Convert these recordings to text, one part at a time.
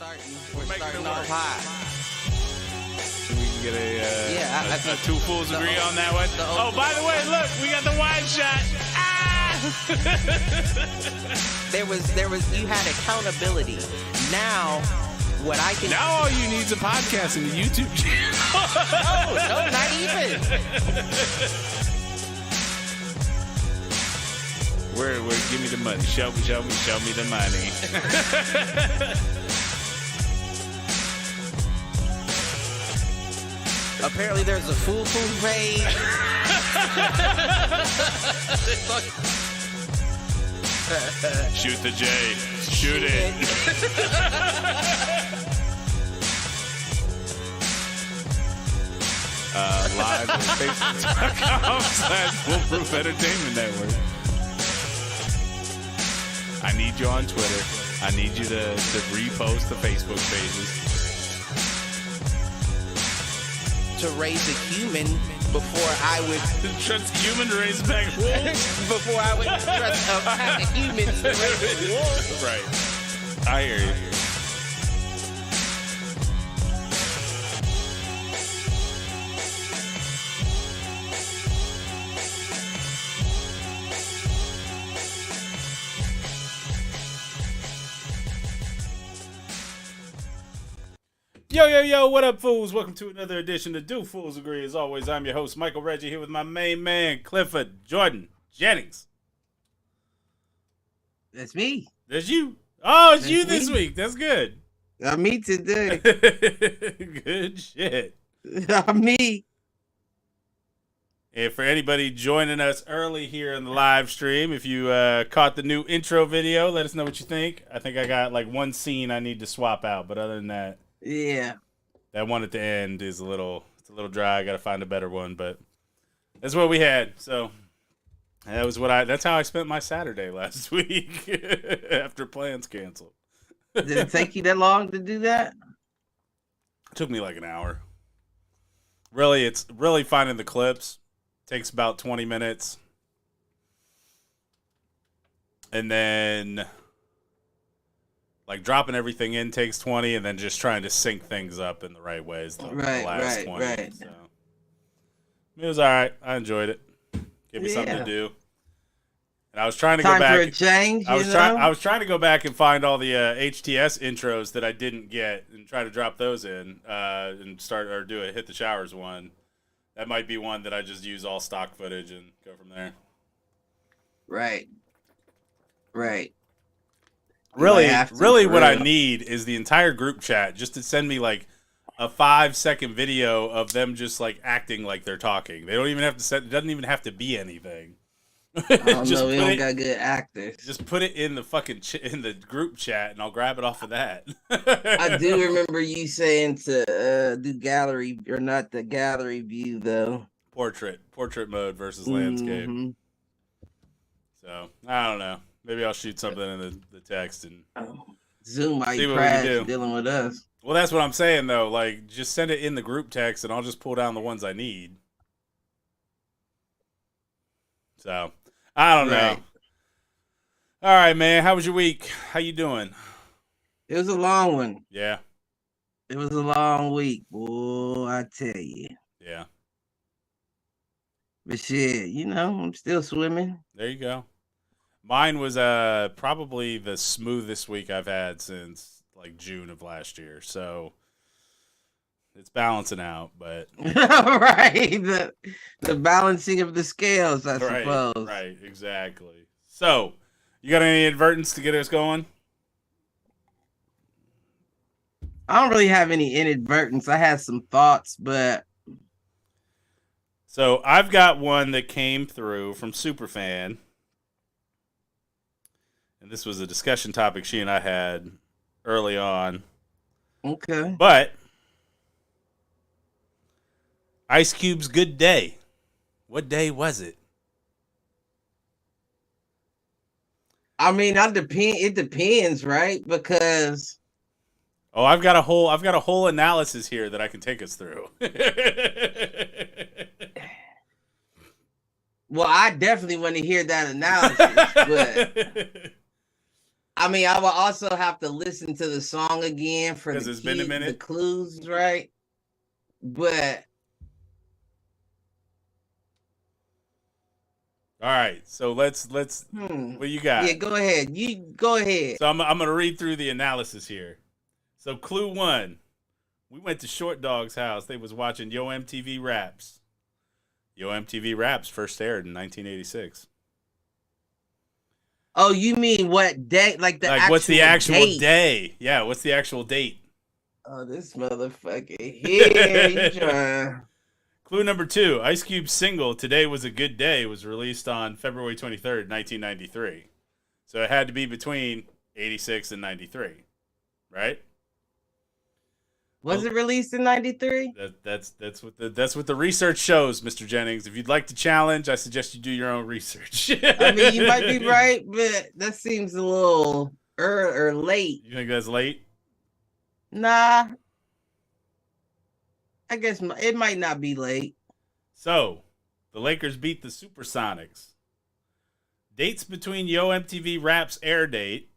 We're starting off high. We can get a two fools agree on that one. Oh, by the way, look, we got the wide shot. There was you had accountability. Now what I can Now all you need is a podcast and a YouTube channel. No, not even. Where give me the money. Show me the money. Apparently there's a Foolproof page. Shoot the J. Shoot it. Live on Facebook.com/Foolproof Entertainment Network. I need you on Twitter. I need you to repost the Facebook pages. To raise a human before I would trust human to raise back wolves. before I would trust a pack of humans to raise wolves. Right. I hear you. Yo, what up, fools? Welcome to another edition of Do Fools Agree. As always, I'm your host, Michael Reggie, here with my main man, Clifford Jordan Jennings. That's me. That's you. Oh, it's That's you me. this week. That's good. Me today. Good shit. Me. And for anybody joining us early here in the live stream, if you caught the new intro video, let us know what you think. I think I got like one scene I need to swap out, but other than that, Yeah. that one at the end is a little dry. I got to find a better one, but that's what we had. So that's how I spent my Saturday last week after plans canceled. Did it take you that long to do that? It took me like an hour. Really, it's really finding the clips. Takes about 20 minutes. And then like dropping everything in takes 20, and then just trying to sync things up in the right ways the last 20. Right. So it was all right. I enjoyed it. Give me something to do. And I was trying to go back. Time for a change. I was trying to go back and find all the HTS intros that I didn't get and try to drop those in and start or do a hit the showers one. That might be one that I just use all stock footage and go from there. Right. Really what I need is the entire group chat just to send me like a 5-second video of them just like acting like they're talking. They don't even have to set. It doesn't even have to be anything. I don't know. We don't got good actors. Just put it in the fucking in the group chat, and I'll grab it off of that. I do remember you saying to do gallery or not the gallery view though. Portrait mode versus landscape. Mm-hmm. So I don't know. Maybe I'll shoot something in the text and Zoom might see what we crash can do. dealing with us. Well, that's what I'm saying though. Like, just send it in the group text, and I'll just pull down the ones I need. So I don't know. All right, man. How was your week? How you doing? It was a long one. Yeah. It was a long week, boy. I tell you. Yeah. But shit, I'm still swimming. There you go. Mine was probably the smoothest week I've had since like June of last year. So it's balancing out, but right. The balancing of the scales, I suppose. Right, exactly. So, you got any advertents to get us going? I don't really have any inadvertence. I had some thoughts, but so I've got one that came through from Superfan. And this was a discussion topic she and I had early on. okay. But Ice Cube's good day. What day was it? I mean, it depends, right? Because I've got a whole analysis here that I can take us through. well, I definitely want to hear that analysis, but I mean, I will also have to listen to the song again for Because it's been a minute. the clues, right? But all right, so let's what you got? Yeah, go ahead. You go ahead. So I'm gonna read through the analysis here. So clue 1, we went to Short Dog's house. They was watching Yo MTV Raps. Yo MTV Raps first aired in 1986. Oh, you mean what day? Like what's the actual date? day? Yeah, what's the actual date? Oh, this motherfucker here. You trying? Clue number 2, Ice Cube's single "Today Was a Good Day" was released on February 23rd, 1993. So it had to be between 86 and 93, right? Was it released in 93? That's what the research shows, Mr. Jennings. If you'd like to challenge, I suggest you do your own research. I mean, you might be right, but that seems a little or late. You think that's late? Nah. I guess it might not be late. So, the Lakers beat the Supersonics. Dates between Yo MTV Rap's air date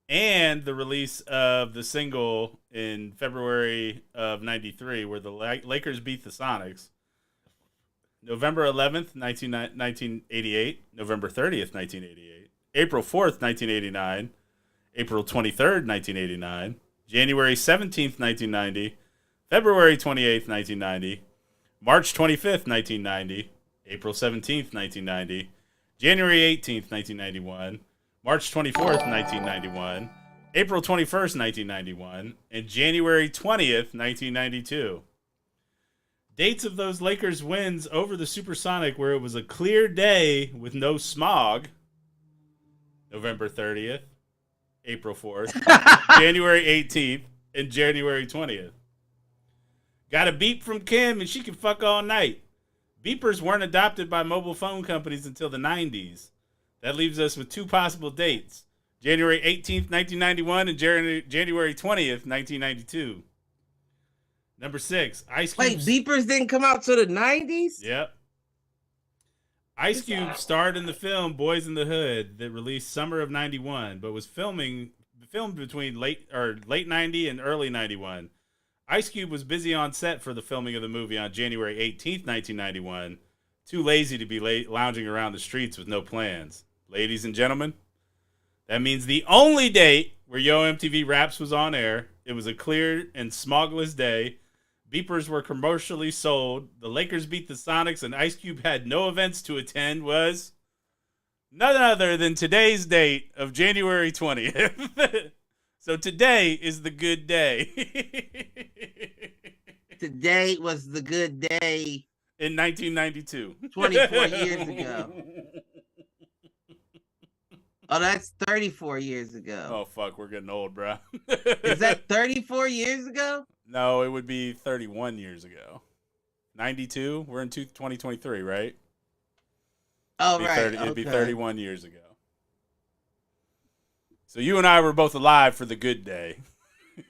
and the release of the single in February of 93, where the Lakers beat the Sonics. November 11th, 1988, November 30th, 1988, April 4th, 1989, April 23rd, 1989, January 17th, 1990, February 28th, 1990, March 25th, 1990, April 17th, 1990, January 18th, 1991, March 24th, 1991, April 21st, 1991, and January 20th, 1992. Dates of those Lakers wins over the Supersonic where it was a clear day with no smog. November 30th, April 4th, January 18th, and January 20th. Got a beep from Kim and she can fuck all night. Beepers weren't adopted by mobile phone companies until the 90s. That leaves us with 2 possible dates. January 18th, 1991 and January 20th, 1992. Number 6, Ice Cube. Wait, beepers didn't come out till the 90s? Yep. Ice Cube starred in the film Boys in the Hood that released summer of 91, but was filmed between late 90 and early 91. Ice Cube was busy on set for the filming of the movie on January 18th, 1991. Too lazy to be lounging around the streets with no plans. Ladies and gentlemen, that means the only date where Yo MTV Raps was on air, it was a clear and smogless day. Beepers were commercially sold. The Lakers beat the Sonics, and Ice Cube had no events to attend. Was none other than today's date of January 20th. So today is the good day. Today was the good day. In 1992. 24 years ago. Oh, that's 34 years ago. Oh, fuck, we're getting old, bro. Is that 34 years ago? No, it would be 31 years ago. 92? We're in 2023, right? Oh, right. It'd be 31 years ago. So you and I were both alive for the good day.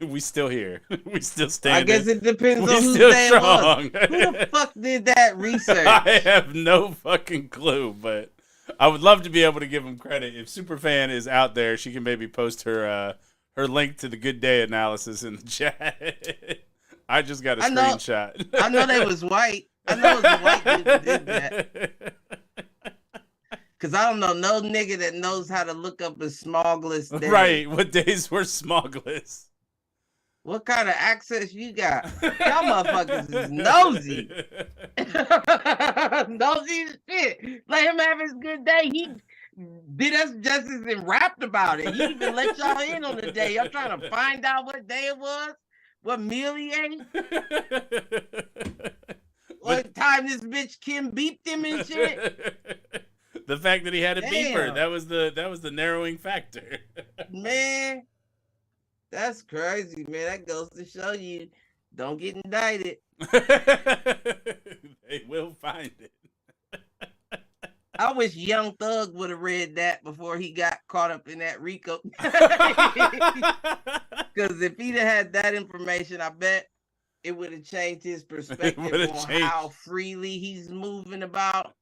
We still here. We still standing. I guess it depends on whose day it was. Who the fuck did that research? I have no fucking clue, but I would love to be able to give him credit. If Superfan is out there, she can maybe post her link to the good day analysis in the chat. I just got a screenshot. I know they was white. I know it was a white dude that did that. Because I don't know no nigga that knows how to look up a smogless day. Right. What days were smogless? What kind of access you got? Y'all motherfuckers is nosy. Nosy as shit. Let him have his good day. He did us justice and rapped about it. He even let y'all in on the day. Y'all trying to find out what day it was? What meal he ate? What time this bitch Kim beeped him and shit? The fact that he had a beeper, that was the narrowing factor. Man, that's crazy, man. That goes to show you, don't get indicted. They will find it. I wish Young Thug would have read that before he got caught up in that RICO. Because if he'd have had that information, I bet it would have changed his perspective on how freely he's moving about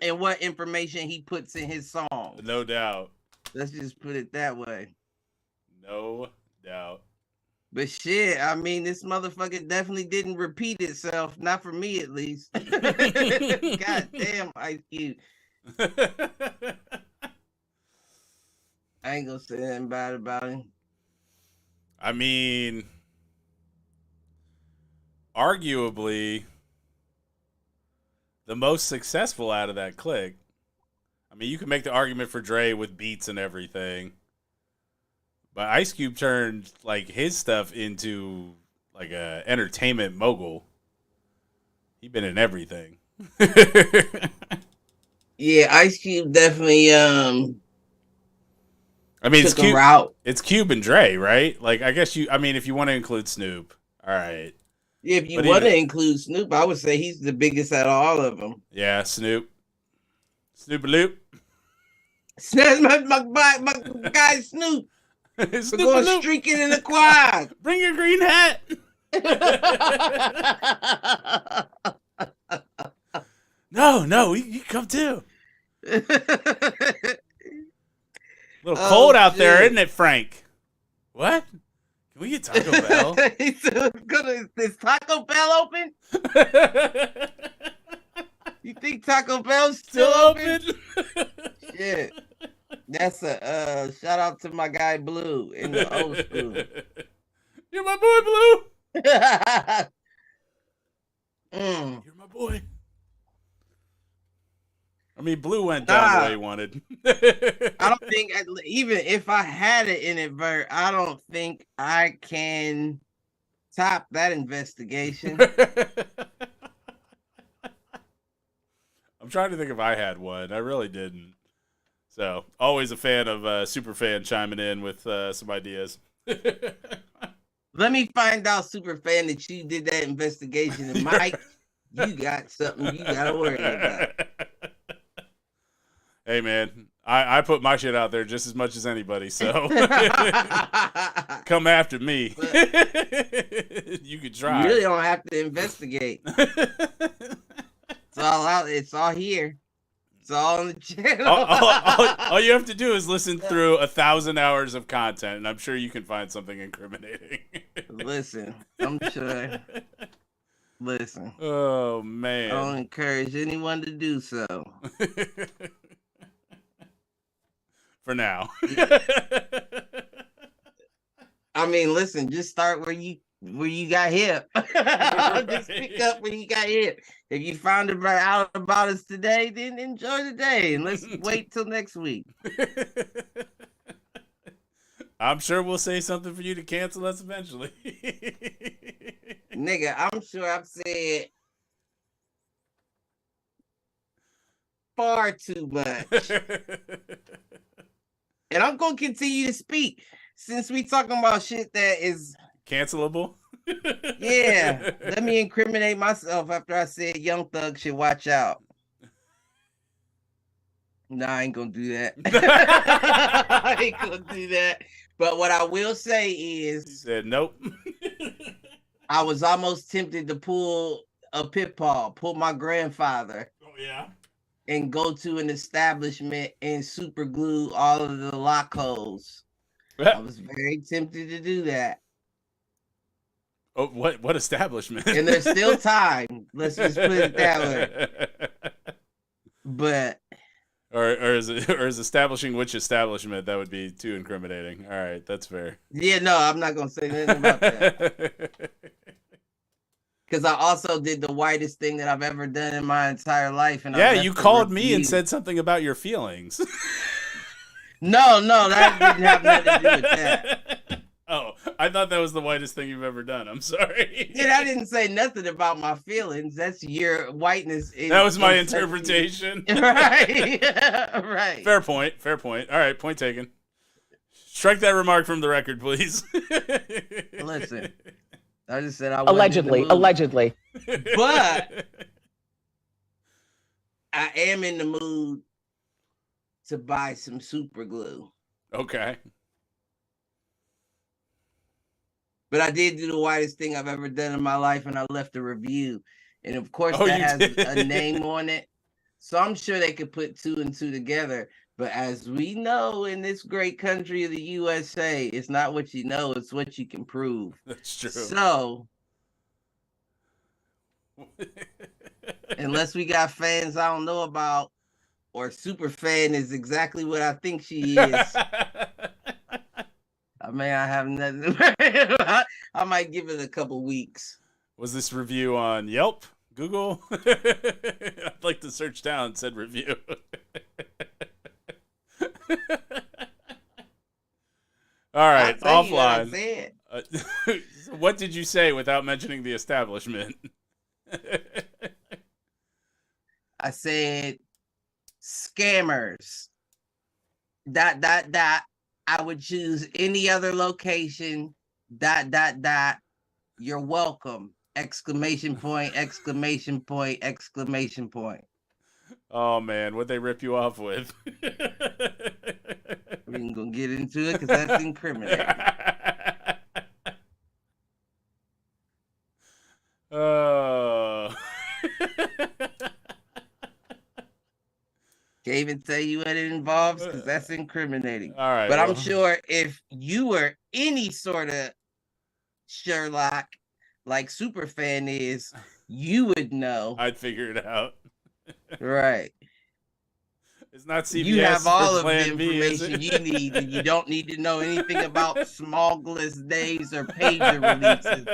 and what information he puts in his song. No doubt. Let's just put it that way. No doubt. But shit, I mean, this motherfucker definitely didn't repeat itself. Not for me, at least. God damn, Ice Cube. I ain't gonna say nothing bad about him. I mean, arguably, the most successful out of that clique. I mean, you can make the argument for Dre with beats and everything. But Ice Cube turned like his stuff into like a entertainment mogul. He been in everything. Yeah, Ice Cube definitely I mean, took a route. It's Cube and Dre, right? Like, I guess if you want to include Snoop, all right. Yeah, if you want to include Snoop, I would say he's the biggest out of all of them. Yeah, Snoop. Snoop-a-loop. my guy Snoop. We're going streaking in the quad. Bring your green hat. No, you come too. A little cold out there, isn't it, Frank? What? Can we get Taco Bell? Is Taco Bell open? You think Taco Bell's still open? Shit. That's a shout out to my guy Blue in the old school. You're my boy, Blue. You're my boy. I mean, Blue went down the way he wanted. I don't think, even if I had it in it, Vert, I don't think I can top that investigation. I'm trying to think if I had one. I really didn't. So, always a fan of Superfan chiming in with some ideas. Let me find out, Superfan, that you did that investigation. And Mike, you got something you got to worry about. Hey, man, I put my shit out there just as much as anybody, so come after me. You could try. You really don't have to investigate. It's all out. It's all here. It's all on the channel. all you have to do is listen through 1,000 hours of content, and I'm sure you can find something incriminating. Listen, I'm sure. Listen. Oh, man. I don't encourage anyone to do so. For now. I mean, listen, just start where you got hip. Just pick up where you got hip. If you found out about us today, then enjoy the day, and let's wait till next week. I'm sure we'll say something for you to cancel us eventually. Nigga, I'm sure I've said far too much. And I'm going to continue to speak since we talking about shit that is cancelable. Yeah, let me incriminate myself after I said Young Thug should watch out. No, I ain't gonna do that. I ain't gonna do that. But what I will say is, he said nope. I was almost tempted to pull a pitfall, pull my grandfather. Oh yeah. And go to an establishment and super glue all of the lock holes. I was very tempted to do that. Oh, what establishment? And there's still time. Let's just put it that way. But or is establishing which establishment, that would be too incriminating. All right, that's fair. Yeah, no, I'm not gonna say anything about that. Because I also did the whitest thing that I've ever done in my entire life. And yeah, you called me and said something about your feelings. No, that didn't have nothing to do with that. Oh, I thought that was the whitest thing you've ever done. I'm sorry. Yeah, I didn't say nothing about my feelings. That's your whiteness. That was my interpretation. Right. Right. Fair point. All right, point taken. Strike that remark from the record, please. Listen. I just said I allegedly. But I am in the mood to buy some super glue. Okay. But I did do the whitest thing I've ever done in my life, and I left a review. And of course, that has a name on it. So I'm sure they could put 2 and 2 together. But as we know in this great country of the USA, it's not what you know, it's what you can prove. That's true. So unless we got fans I don't know about, or super fan is exactly what I think she is. I mean, I have nothing. I might give it a couple weeks. Was this review on Yelp? Google? I'd like to search down said review. All right, offline. What did you say without mentioning the establishment? I said scammers. ... I would choose any other location. ... You're welcome! Exclamation point! Exclamation point! Exclamation point! Oh man, what'd they rip you off with? We ain't gonna get into it because that's incriminating. Oh. Can't even tell you what it involves because that's incriminating. All right, but I'm sure if you were any sort of Sherlock, like Superfan is, you would know. I'd figure it out. Right. It's not CBS. You have all of the B, information you need, and you don't need to know anything about smallest days or pager releases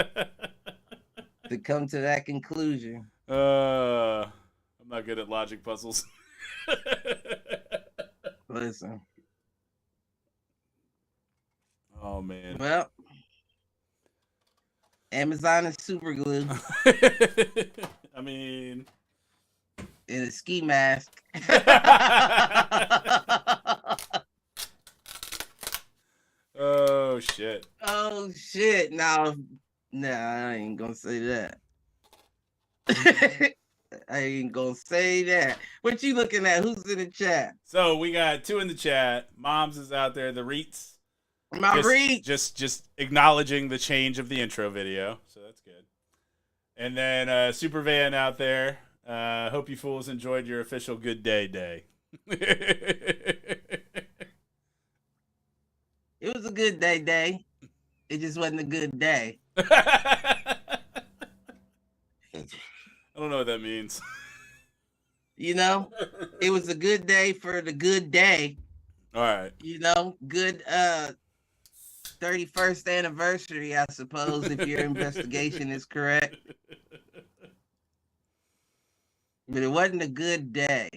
to come to that conclusion. I'm not good at logic puzzles. Listen. Oh man. Well, Amazon is super glue. I mean, in a ski mask. Oh shit. Oh shit. Now, I ain't gonna say that. I ain't gonna say that. What you looking at? Who's in the chat? So we got 2 in the chat. Moms is out there. The Reets. Just acknowledging the change of the intro video. So that's good. And then Super Van out there. Hope you fools enjoyed your official good day. It was a good day. It just wasn't a good day. I don't know what that means. You know, it was a good day for the good day. All right. You know, good 31st anniversary, I suppose, if your investigation is correct. But it wasn't a good day.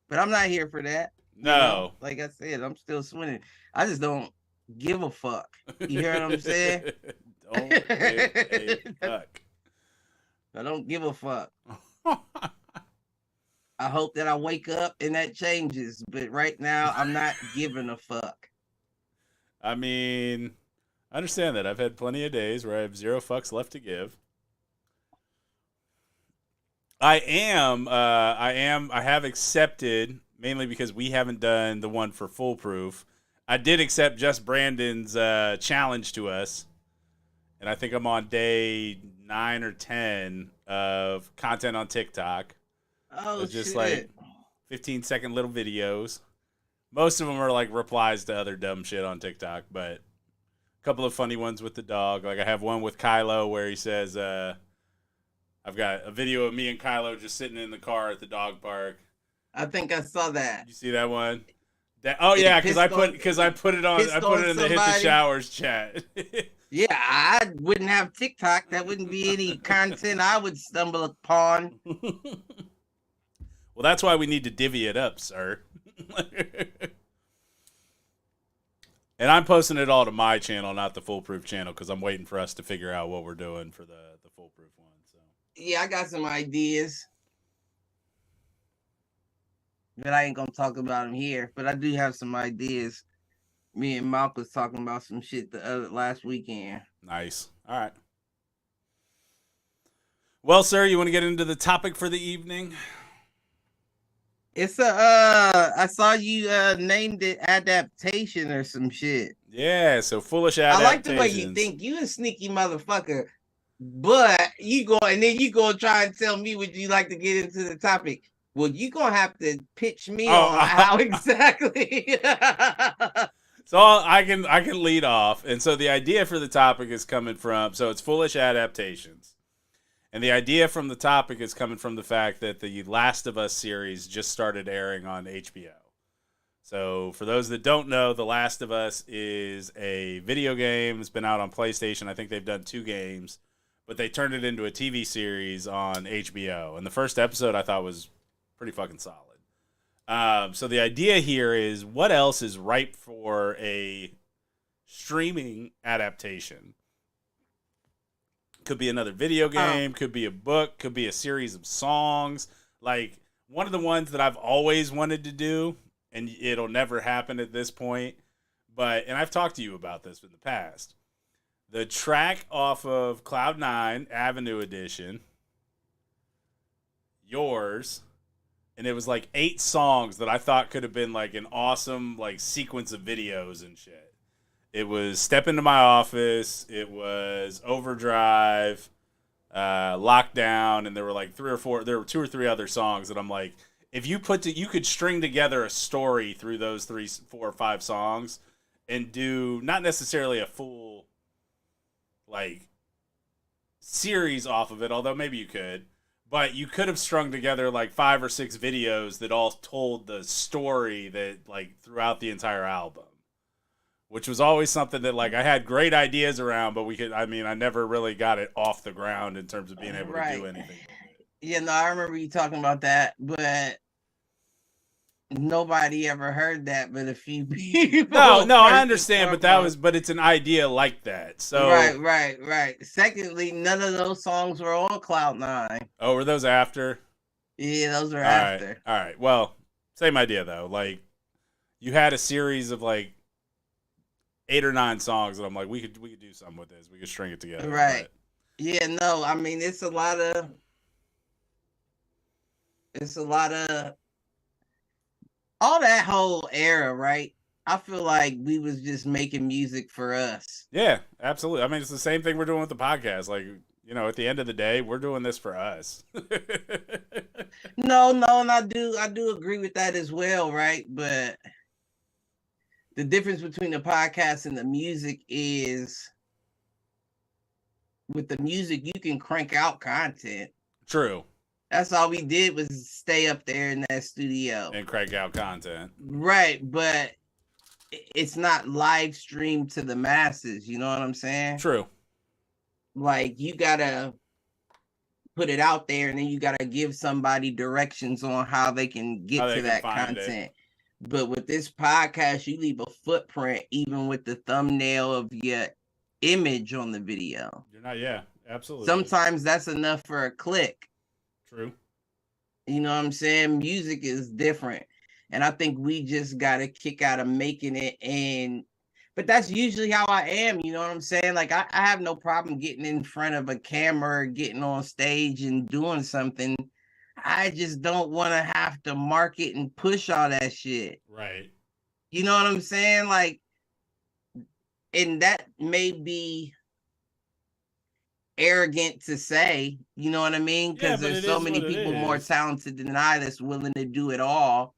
But I'm not here for that. No. You know? Like I said, I'm still swinging. I just don't give a fuck. You hear what I'm saying? Don't give a fuck. I don't give a fuck. I hope that I wake up and that changes. But right now, I'm not giving a fuck. I mean, I understand that. I've had plenty of days where I have 0 fucks left to give. I have accepted, mainly because we haven't done the one for Foolproof. I did accept just Brandon's challenge to us. And I think I'm on day 9 or 10 of content on TikTok. Oh, just shit. Like 15-second little videos. Most of them are like replies to other dumb shit on TikTok, but a couple of funny ones with the dog. Like I have one with Kylo where he says, I've got a video of me and Kylo just sitting in the car at the dog park. I think I saw that. You see that one? Yeah, because I put it on. I put it in the Hit the Showers chat. Yeah, I wouldn't have TikTok. That wouldn't be any content I would stumble upon. Well, that's why we need to divvy it up, sir. And I'm posting it all to my channel, not the Foolproof channel, because I'm waiting for us to figure out what we're doing for the Foolproof one. So yeah, I got some ideas, but I ain't gonna talk about them here. But I do have some ideas. Me and Malk was talking about some shit last weekend. Nice. All right. Well, sir, you want to get into the topic for the evening? It's I saw you named it Adaptation or some shit. Yeah, so Foolish Adaptations. I like the way you think. You a sneaky motherfucker. But you go and then you go try and tell me would you like to get into the topic. Well, you gonna have to pitch me on how exactly. So I can lead off, and so the idea for the topic is coming from it's Foolish Adaptations, and the idea from the topic is coming from the fact that the Last of Us series just started airing on HBO. So for those that don't know, The Last of Us is a video game. It's been out on PlayStation. I think they've done 2 games, but they turned it into a TV series on HBO. And the first episode I thought was pretty fucking solid. So the idea here is what else is ripe for a streaming adaptation? Could be another video game, could be a book, could be a series of songs. Like one of the ones that I've always wanted to do, and it'll never happen at this point, and I've talked to you about this in the past. The track off of Cloud 9 Avenue Edition, yours, and it was like 8 songs that I thought could have been like an awesome like sequence of videos and shit. It was Step Into My Office, it was Overdrive, Lockdown, and there were like 2 or 3 other songs that I'm like, if you you could string together a story through those 3, 4, or 5 songs and do not necessarily a full like series off of it, although maybe you could, but you could have strung together like 5 or 6 videos that all told the story that like throughout the entire album, which was always something that like I had great ideas around, but I never really got it off the ground in terms of being able to do anything. Yeah, no, I remember you talking about that, but nobody ever heard that but a few people. No, I understand, but it's an idea like that. So right. Secondly, none of those songs were on Cloud 9. Oh, were those after? Yeah, those were after. All right. Well, same idea though. Like you had a series of like 8 or 9 songs that I'm like, we could do something with this. We could string it together. Right. Yeah, no, I mean it's a lot of all that whole era, right? I feel like we was just making music for us. Yeah, absolutely. I mean, it's the same thing we're doing with the podcast. Like, you know, at the end of the day, we're doing this for us. No, and I do agree with that as well, right? But the difference between the podcast and the music is with the music, you can crank out content. True. That's all we did was stay up there in that studio and crank out content. Right, but it's not live streamed to the masses. You know what I'm saying? True. Like you gotta put it out there, and then you gotta give somebody directions on how they can get to that content. But with this podcast, you leave a footprint, even with the thumbnail of your image on the video. Yeah, absolutely. Sometimes that's enough for a click. True. You know what I'm saying? Music is different. And I think we just got a kick out of making it. But that's usually how I am. You know what I'm saying? Like I have no problem getting in front of a camera, getting on stage and doing something. I just don't want to have to market and push all that shit. Right. You know what I'm saying? Like, and that may be arrogant to say, you know what I mean? Because there's so many people more talented than I that's willing to do it all.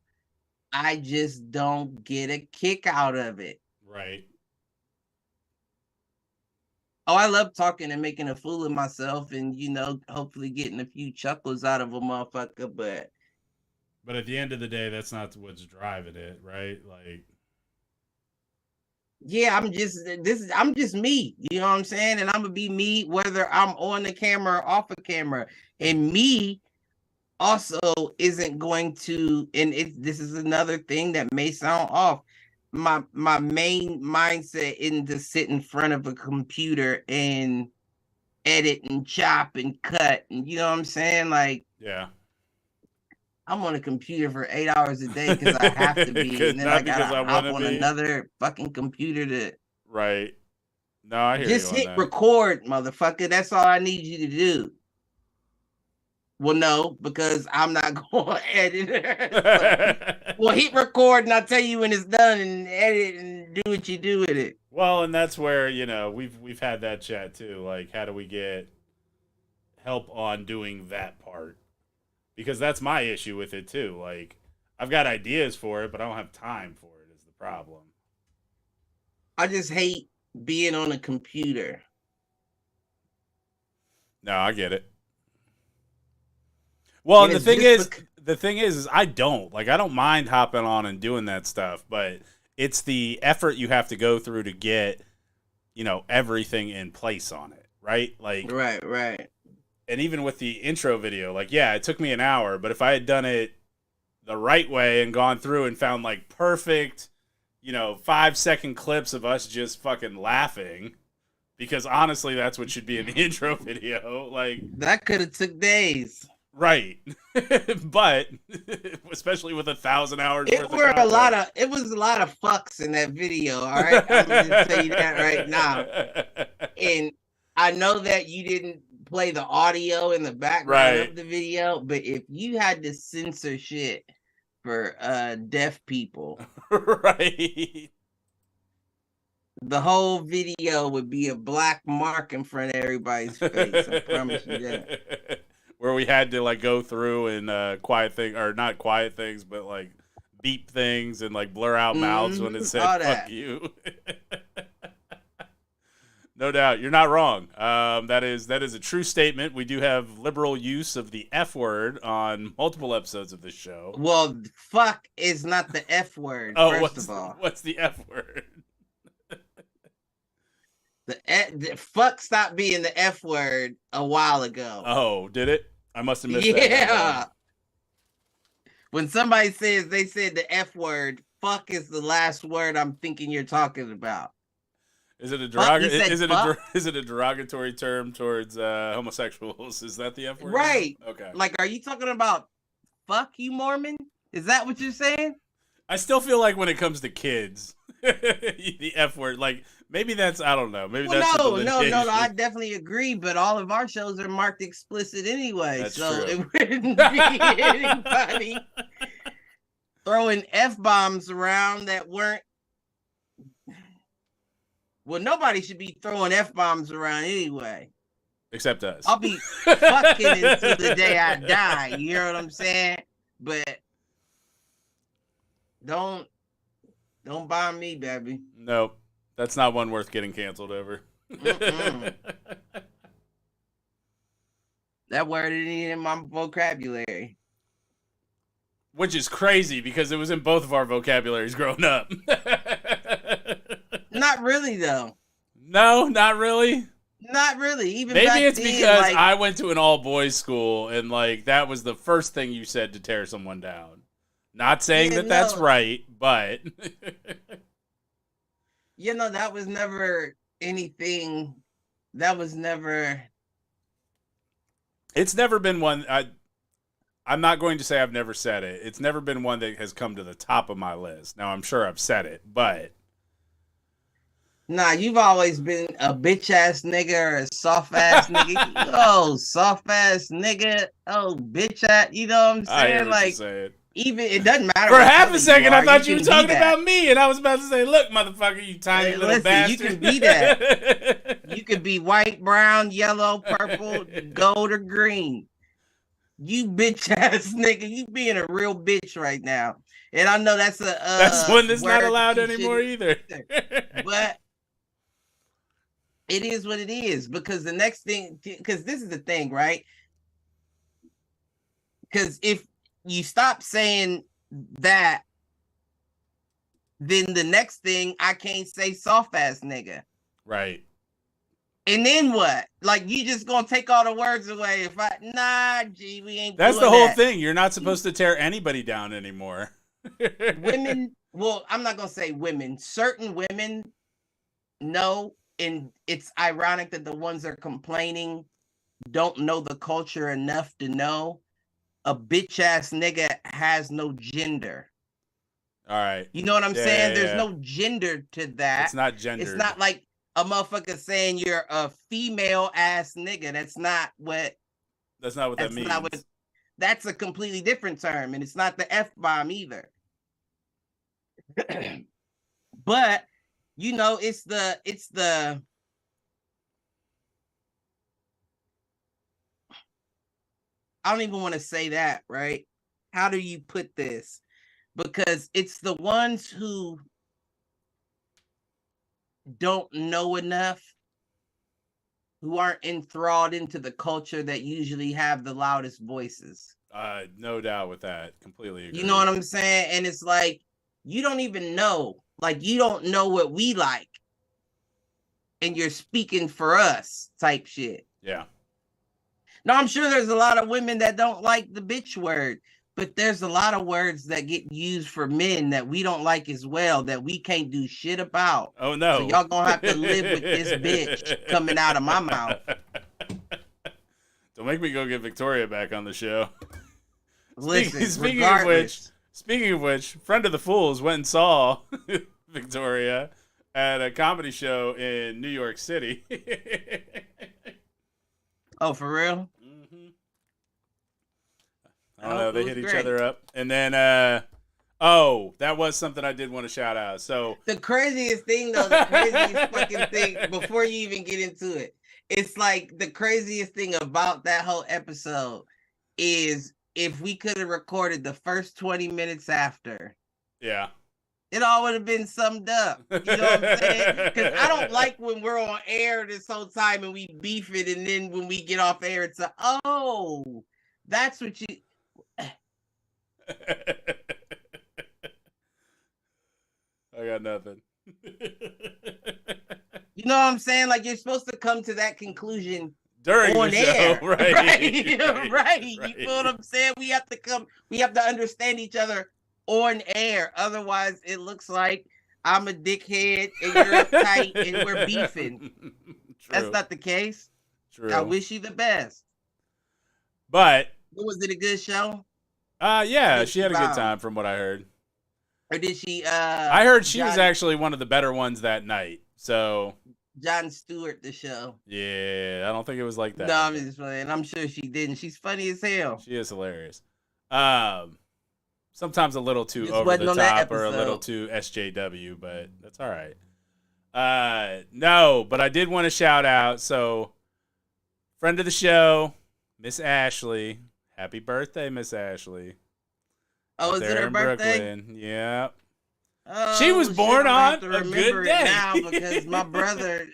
I just don't get a kick out of it. Right. Oh, I love talking and making a fool of myself and, you know, hopefully getting a few chuckles out of a motherfucker, but at the end of the day, that's not what's driving it, right? Like, yeah, I'm just me, you know what I'm saying? And I'm gonna be me whether I'm on the camera or off the camera. And me also isn't going to, and this is another thing that may sound off. My main mindset isn't to sit in front of a computer and edit and chop and cut, and you know what I'm saying? Like, yeah. I'm on a computer for 8 hours a day because I have to be, and then I gotta hop on another fucking computer to. Right. No, I hear just you. Hit record, motherfucker. That's all I need you to do. Well, no, because I'm not going to edit it. Well, hit record, and I'll tell you when it's done, and edit and do what you do with it. Well, and that's where, you know, we've had that chat too. Like, how do we get help on doing that part. Because that's my issue with it too. Like, I've got ideas for it, but I don't have time for it is the problem. I just hate being on a computer. No, I get it. Well, and the thing is I don't. Like, I don't mind hopping on and doing that stuff, but it's the effort you have to go through to get, everything in place on it, right? Like, right. And even with the intro video, like, yeah, it took me an hour, but if I had done it the right way and gone through and found like perfect, 5-second clips of us just fucking laughing, because honestly, that's what should be in the intro video. Like, that could have took days. Right. But especially with 1,000 hours it worth were of content. it was a lot of fucks in that video, all right? I'm gonna tell you that right now. And I know that you didn't play the audio in the background of the video, but if you had to censor shit for deaf people, right, the whole video would be a black mark in front of everybody's face. I promise you that. Where we had to like go through and not quiet things, but like beep things and like blur out mouths when it said "fuck you." No doubt, you're not wrong. That is a true statement. We do have liberal use of the F word on multiple episodes of this show. Well, fuck is not the F word. First of all, what's the F word? The fuck stopped being the F word a while ago. Oh, did it? I must have missed that. Yeah. When somebody says they said the F word, fuck is the last word I'm thinking you're talking about. Is it a derogatory term towards homosexuals? Is that the F word? Right. Okay. Like, are you talking about fuck you, Mormon? Is that what you're saying? I still feel like when it comes to kids, the F word, like, maybe that's, I don't know. Maybe that's no, I definitely agree, but all of our shows are marked explicit anyway. That's so true. It wouldn't be anybody throwing F-bombs around that weren't. Well, nobody should be throwing F-bombs around anyway. Except us. I'll be fucking until the day I die. You know what I'm saying? But don't bomb me, baby. Nope. That's not one worth getting canceled over. That word isn't even in my vocabulary. Which is crazy because it was in both of our vocabularies growing up. Not really, though. No, not really. Not really. Even maybe back it's then, because I went to an all-boys school and like that was the first thing you said to tear someone down. Not saying that's right, but that was never anything. That was never. It's never been one. I'm not going to say I've never said it. It's never been one that has come to the top of my list. Now I'm sure I've said it, but. Nah, you've always been a bitch ass nigga or a soft ass nigga. Oh, soft ass nigga. Oh, bitch ass. You know what I'm saying? I hear what you're saying. Even it doesn't matter. For half a second, I thought you were talking about me, and I was about to say, "Look, motherfucker, you tiny little bastard." You can be that. You could be white, brown, yellow, purple, gold, or green. You bitch ass nigga. You being a real bitch right now, and I know that's that's one that's not allowed anymore either. But it is what it is, because the next thing, because this is the thing, right? Because if you stop saying that, then the next thing I can't say soft ass nigga. Right. And then what? Like, you just gonna take all the words away if we ain't. That's the whole thing. You're not supposed to tear anybody down anymore. Women, well, I'm not gonna say women. Certain women know. And it's ironic that the ones that are complaining don't know the culture enough to know a bitch ass nigga has no gender. All right. You know what I'm saying? There's no gender to that. It's not gender. It's not like a motherfucker saying you're a female ass nigga. That's not what that means. That's a completely different term, and it's not the F-bomb either. But it's the I don't even want to say that, right? How do you put this? Because it's the ones who don't know enough, who aren't enthralled into the culture, that usually have the loudest voices. No doubt with that. Completely agree. You know what I'm saying? And it's like, you don't even know. Like, you don't know what we like. And you're speaking for us type shit. Yeah. Now, I'm sure there's a lot of women that don't like the bitch word, but there's a lot of words that get used for men that we don't like as well, that we can't do shit about. Oh, no. So y'all gonna have to live with this bitch coming out of my mouth. Don't make me go get Victoria back on the show. Listen, speaking of which, friend of the Fools went and saw Victoria at a comedy show in New York City. Oh, for real? Mm-hmm. I don't know. They hit each other up. And then, that was something I did want to shout out. So the craziest thing, though, the craziest fucking thing, before you even get into it, it's like the craziest thing about that whole episode is if we could have recorded the first 20 minutes after. Yeah. It all would have been summed up. You know what I'm saying? Because I don't like when we're on air this whole time and we beef it, and then when we get off air, it's that's what you. I got nothing. You know what I'm saying? Like, you're supposed to come to that conclusion during on the air, show, right? Right. You feel what I'm saying? We have to understand each other on air. Otherwise, it looks like I'm a dickhead and you're uptight and we're beefing. True. That's not the case. True. I wish you the best. But was it a good show? Yeah, she had a good time from what I heard. Or did she? I heard she was actually one of the better ones that night. So Jon Stewart the show. Yeah, I don't think it was like that. No, I'm just playing. I'm sure she didn't. She's funny as hell. She is hilarious. Sometimes a little too over the top or a little too SJW, but that's all right. No, but I did want to shout out. So, friend of the show, Miss Ashley. Happy birthday, Miss Ashley. Oh, is it her birthday? Brooklyn. Yeah. Oh, she was born on a good day. Now because my brother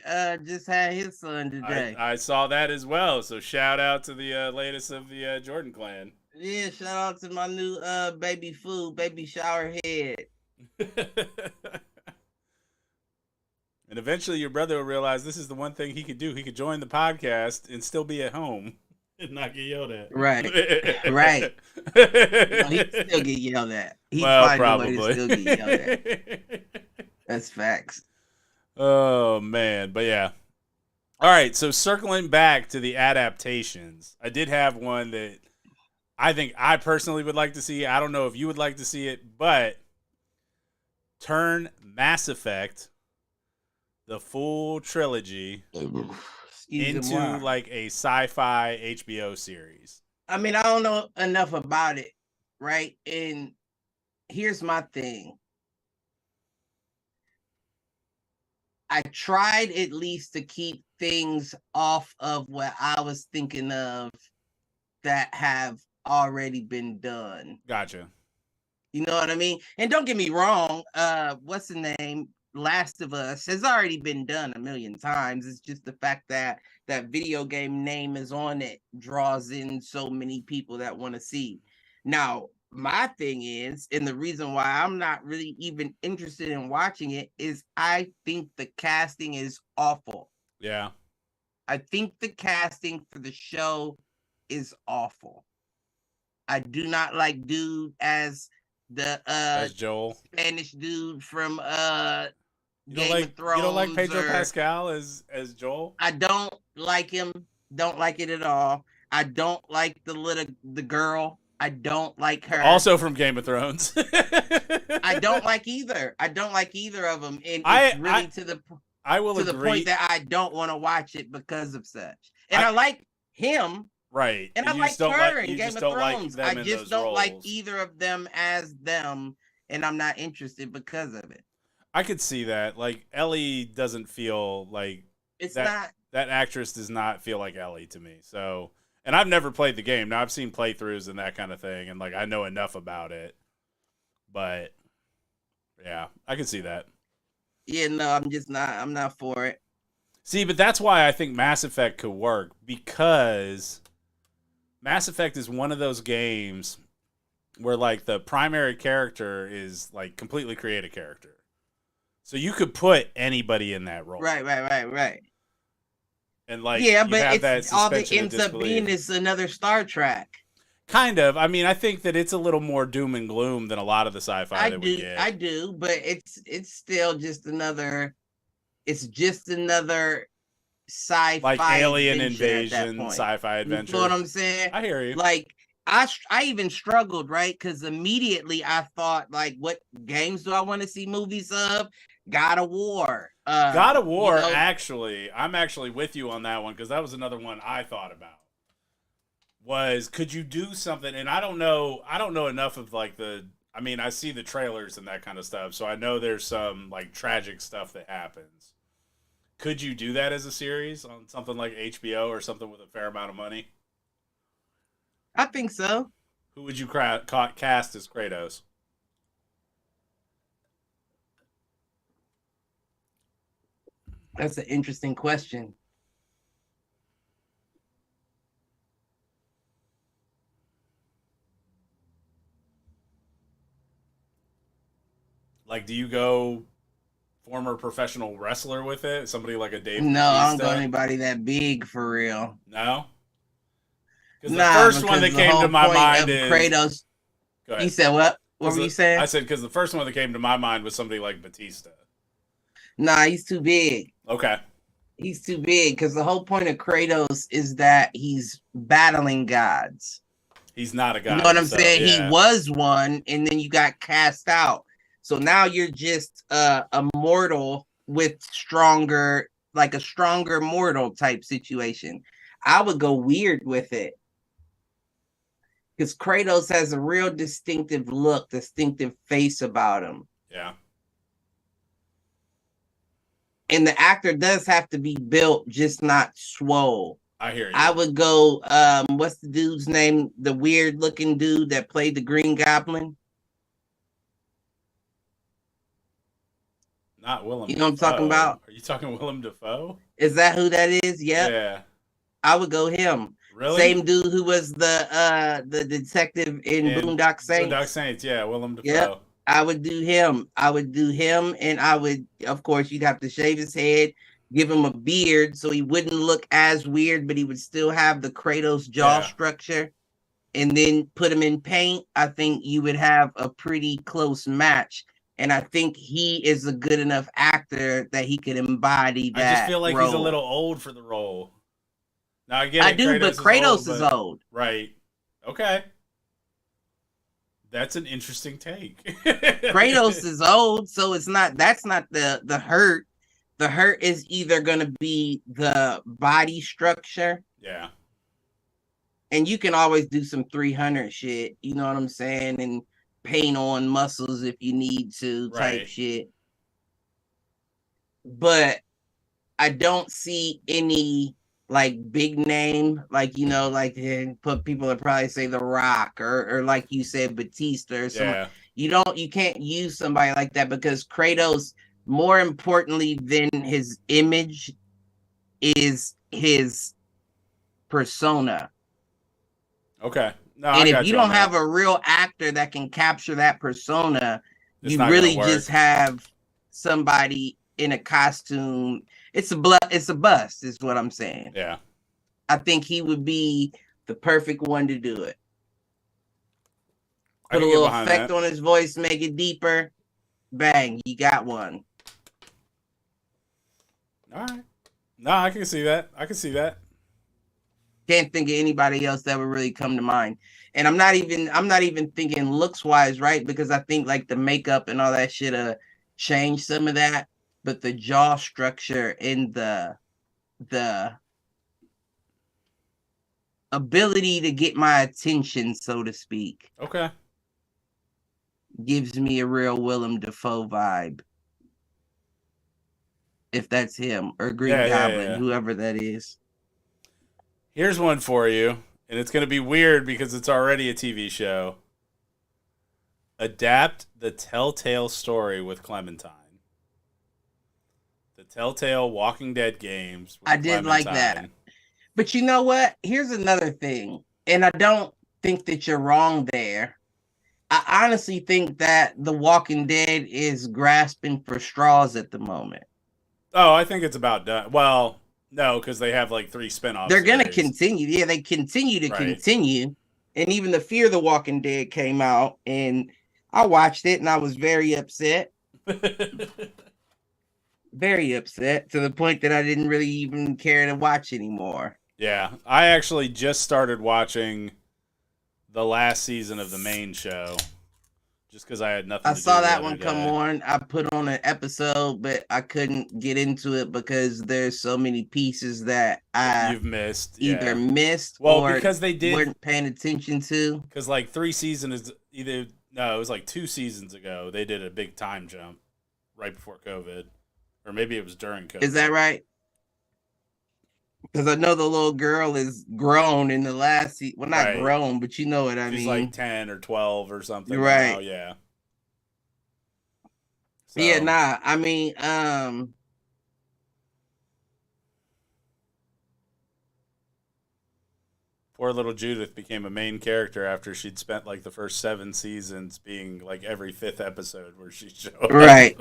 just had his son today. I saw that as well. So shout out to the latest of the Jordan clan. Yeah, shout out to my new baby shower head. And eventually your brother will realize this is the one thing he could do. He could join the podcast and still be at home and not get yelled at. Right. Right. No, he'd still get yelled at. He'd find a way to still get yelled at. That's facts. Oh, man. But yeah. All right. So circling back to the adaptations, I did have one that I think I personally would like to see. I don't know if you would like to see it, but turn Mass Effect, the full trilogy, into like a sci-fi HBO series. I mean, I don't know enough about it, right? And here's my thing. I tried at least to keep things off of what I was thinking of that have already been done. Gotcha. You know what I mean? And don't get me wrong, what's the name? Last of Us has already been done a million times. It's just the fact that that video game name is on it draws in so many people that want to see. Now, my thing is, and the reason why I'm not really even interested in watching it is I think the casting is awful. Yeah. I think the casting for the show is awful. I do not like dude as the as Joel, Spanish dude from Game of Thrones. You don't like Pedro Pascal as Joel? I don't like him. Don't like it at all. I don't like the girl. I don't like her. Also from Game of Thrones. I don't like either. I don't like either of them. And it's to the point that I don't want to watch it because of such. And I like him. Right. And I like her in Game of Thrones. I just don't like either of them as them, and I'm not interested because of it. I could see that. Like, Ellie doesn't feel like... That actress does not feel like Ellie to me. So, And I've never played the game. Now I've seen playthroughs and that kind of thing, and like I know enough about it. But yeah, I can see that. Yeah, no, I'm not for it. See, but that's why I think Mass Effect could work, because Mass Effect is one of those games where like the primary character is like completely created character. So you could put anybody in that role. Right. And like yeah, you but have that it's all that suspension of ends up being disbelief. is another Star Trek. Kind of. I mean, I think that it's a little more doom and gloom than a lot of the sci-fi that we get. I do, but it's still just another. It's just another sci-fi like alien invasion invasion, sci-fi adventure. You know what I'm saying? I hear you. Like I even struggled, right? Because immediately I thought, like, what games do I want to see movies of? God of War. God of War, you know, actually, I'm actually with you on that one, because that was another one I thought about. Was could you do something? And I don't know enough of like I mean, I see the trailers and that kind of stuff, so I know there's some like tragic stuff that happens. Could you do that as a series on something like HBO or something with a fair amount of money? I think so. Who would you cast as Kratos? That's an interesting question. Like, do you go former professional wrestler with it? Somebody like a Dave No, Bautista? I don't go anybody that big for real. No? Because the first one that came to my mind is Kratos. You said what? What were you saying? I said because the first one that came to my mind was somebody like Batista. Nah, he's too big. Okay. He's too big because the whole point of Kratos is that he's battling gods. He's not a god. You know what I'm saying? Yeah. He was one, and then you got cast out. So now you're just a mortal with like a stronger mortal type situation. I would go weird with it. Because Kratos has a real distinctive look, distinctive face about him. Yeah. And the actor does have to be built, just not swole. I hear you. I would go, what's the dude's name? The weird looking dude that played the Green Goblin? Not Willem You know what I'm Dafoe. talking about? Are you talking Willem Dafoe? Is that who that is? Yep. Yeah. I would go him. Really? Same dude who was the detective in Boondock Saints. Boondock Saints, yeah, Willem Dafoe. Yep. I would do him. And I would, of course, you'd have to shave his head, give him a beard so he wouldn't look as weird, but he would still have the Kratos jaw structure. And then put him in paint. I think you would have a pretty close match. And I think he is a good enough actor that he could embody that. I just feel like role. He's a little old for the role. Now I get it. I do, but Kratos is old. Right. Okay. That's an interesting take. Kratos is old, so that's not the hurt. The hurt is either gonna be the body structure. Yeah. And you can always do some 300 shit, you know what I'm saying? And paint on muscles if you need to, type shit. But I don't see any like big name, like, you know, like people would probably say The Rock or like you said, Batista or something. Yeah. You can't use somebody like that because Kratos, more importantly than his image, is his persona. Okay. No, and if you don't have a real actor that can capture that persona, you really just have somebody in a costume. It's a bust, is what I'm saying. Yeah. I think he would be the perfect one to do it. Put a little effect on his voice, make it deeper. Bang, you got one. All right. No, I can see that. Can't think of anybody else that would really come to mind. And I'm not even thinking looks wise, right? Because I think like the makeup and all that shit changed some of that. But the jaw structure and the ability to get my attention, so to speak. Okay. Gives me a real Willem Dafoe vibe. If that's him or Green Goblin, whoever that is. Here's one for you. and it's going to be weird because it's already a TV show. Adapt the Telltale story with Clementine. The Telltale Walking Dead games with I did like that. But you know what? Here's another thing. And I don't think that you're wrong there. I honestly think that The Walking Dead is grasping for straws at the moment. Oh, I think it's about done. Well, no, because they have like 3 spinoffs. They're going to continue. Yeah, they continue to continue. And even the Fear the Walking Dead came out, and I watched it, and I was very upset. Very upset to the point that I didn't really even care to watch anymore. Yeah, I actually just started watching the last season of the main show just because I had nothing to do. I saw that one come on. I put on an episode, but I couldn't get into it because there's so many pieces that you've missed. Either missed or because they weren't paying attention to. Because like 3 seasons it was like 2 seasons ago they did a big time jump right before COVID. Or maybe it was during COVID. Is that right? Because I know the little girl is grown in the last season. Well, not grown, but you know what I mean. She's like 10 or 12 or something. Right. Now, yeah. So. Yeah, nah. I mean, poor little Judith became a main character after she'd spent like the first 7 seasons being like every 5th episode where she showed up. Right.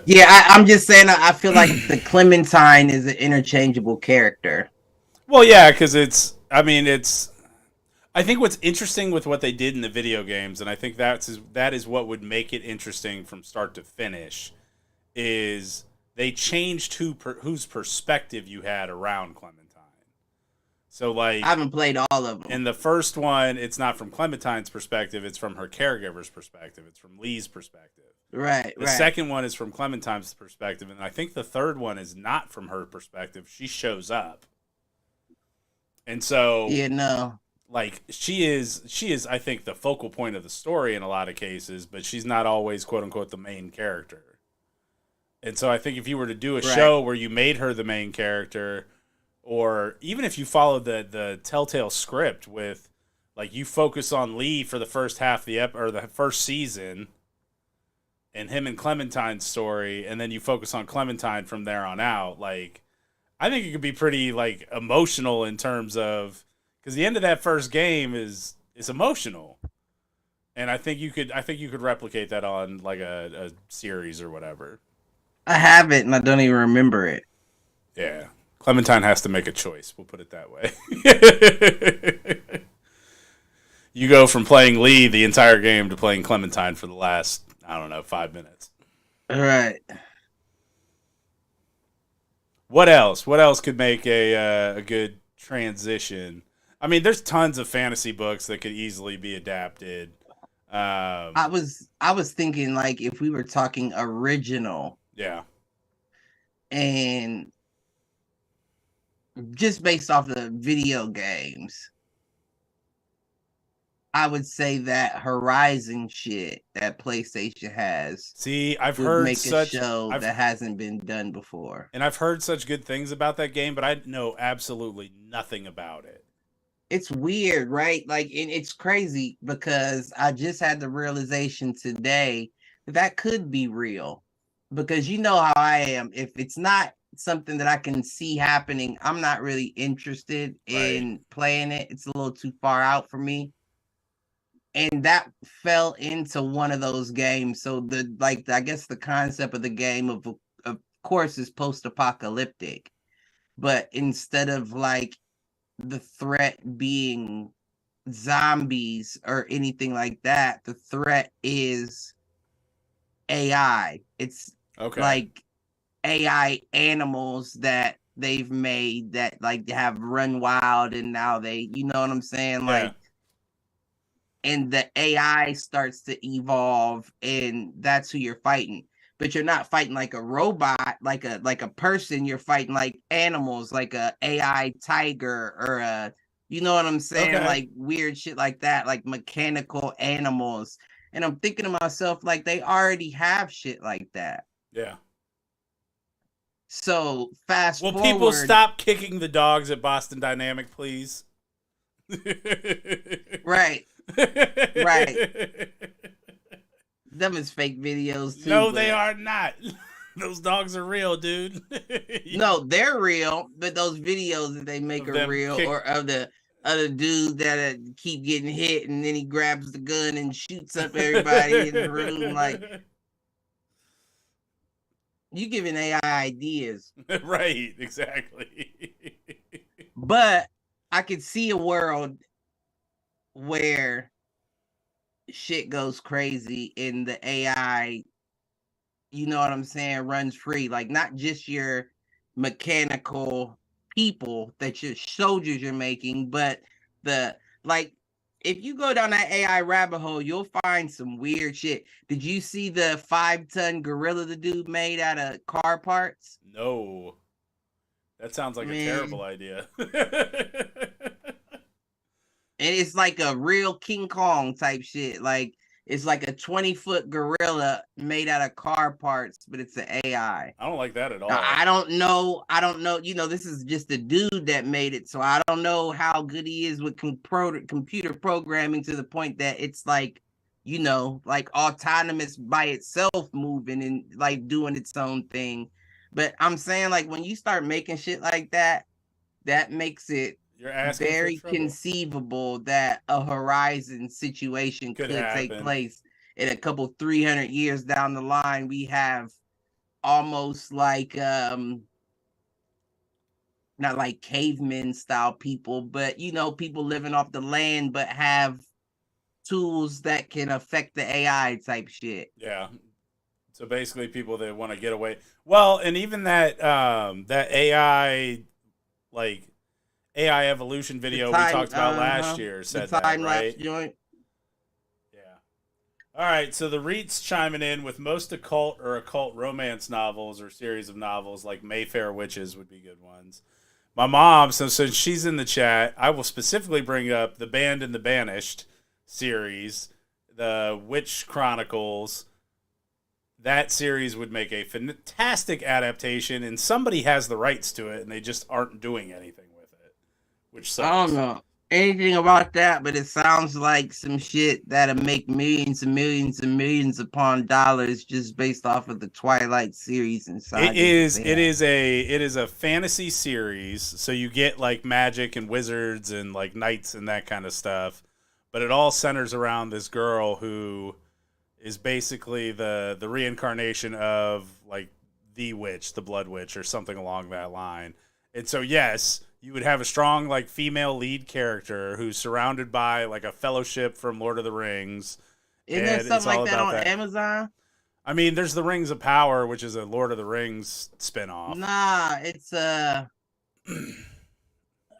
Yeah, I'm just saying I feel like the Clementine is an interchangeable character. Well, yeah, because I think what's interesting with what they did in the video games, and I think that is what would make it interesting from start to finish, is they changed whose perspective you had around Clementine. So, like, I haven't played all of them. In the first one, it's not from Clementine's perspective; it's from her caregiver's perspective. It's from Lee's perspective. Right. The second one is from Clementine's perspective, and I think the third one is not from her perspective. She shows up, and so like she is, I think, the focal point of the story in a lot of cases, but she's not always "quote unquote" the main character. And so, I think if you were to do a show where you made her the main character. Or even if you followed the Telltale script with, like, you focus on Lee for the first half of the first season, and him and Clementine's story, and then you focus on Clementine from there on out. Like, I think it could be pretty like emotional in terms of because the end of that first game is emotional, and I think you could replicate that on like a series or whatever. I have it, and I don't even remember it. Yeah. Clementine has to make a choice. We'll put it that way. You go from playing Lee the entire game to playing Clementine for the last, 5 minutes. All right. What else? What else could make a good transition? I mean, there's tons of fantasy books that could easily be adapted. I was thinking like if we were talking original. Yeah. And just based off the video games, I would say that Horizon shit that PlayStation has. See, I've heard a show that hasn't been done before. And I've heard such good things about that game, but I know absolutely nothing about it. It's weird, right? Like, and it's crazy because I just had the realization today that could be real. Because you know how I am. If it's not something that I can see happening, I'm not really interested in playing it. It's a little too far out for me. And that fell into one of those games. So I guess the concept of the game of course is post-apocalyptic, but instead of like the threat being zombies or anything like that, the threat is AI. It's like AI animals that they've made that like have run wild, and now they, you know what I'm saying? Like, and the AI starts to evolve, and that's who you're fighting. But you're not fighting like a robot, like a person. You're fighting like animals, like a AI tiger or a, you know what I'm saying? Like weird shit like that, like mechanical animals. And I'm thinking to myself, like, they already have shit like that. Yeah. So fast forward. Will people stop kicking the dogs at Boston Dynamic, please? Right. Right. Them is fake videos too. No, but... they are not. Those dogs are real, dude. No, they're real, but those videos that they make are real, or of the other dude that keep getting hit and then he grabs the gun and shoots up everybody in the room. Like, you giving AI ideas. Right, exactly. But I could see a world where shit goes crazy and the AI, you know what I'm saying, runs free. Like, not just your mechanical people that your soldiers you're making, but the, like, if you go down that AI rabbit hole, you'll find some weird shit. Did you see the 5-ton gorilla the dude made out of car parts? No. That sounds like a terrible idea. And it's like a real King Kong type shit. Like, it's like a 20-foot gorilla made out of car parts, but it's an AI. I don't like that at all. Now, I don't know. You know, this is just a dude that made it, so I don't know how good he is with computer programming to the point that it's like, you know, like autonomous by itself moving and like doing its own thing. But I'm saying, like, when you start making shit like that, that makes it very conceivable that a Horizon situation could take place in a couple 300 years down the line. We have almost like not like cavemen style people, but you know, people living off the land but have tools that can affect the AI type shit. Yeah. So basically people that want to get away. Well, and even that that AI, like AI evolution video we talked about last year said that, right? Joint. Yeah. All right, so the REIT's chiming in with most occult or occult romance novels or series of novels like Mayfair Witches would be good ones. My mom, so since she's in the chat, I will specifically bring up The Banned and the Banished series, the Witch Chronicles. That series would make a fantastic adaptation, and somebody has the rights to it, and they just aren't doing anything with it, which sucks. I don't know anything about that, but it sounds like some shit that'll make millions and millions and millions upon dollars just based off of the Twilight series inside. It is a fantasy series, so you get like magic and wizards and like knights and that kind of stuff, but it all centers around this girl who is basically the reincarnation of like the witch, the Blood Witch, or something along that line. And so yes, you would have a strong like female lead character who's surrounded by like a fellowship from Lord of the Rings. Isn't there something like that on Amazon? I mean, there's The Rings of Power, which is a Lord of the Rings spinoff. Nah, it's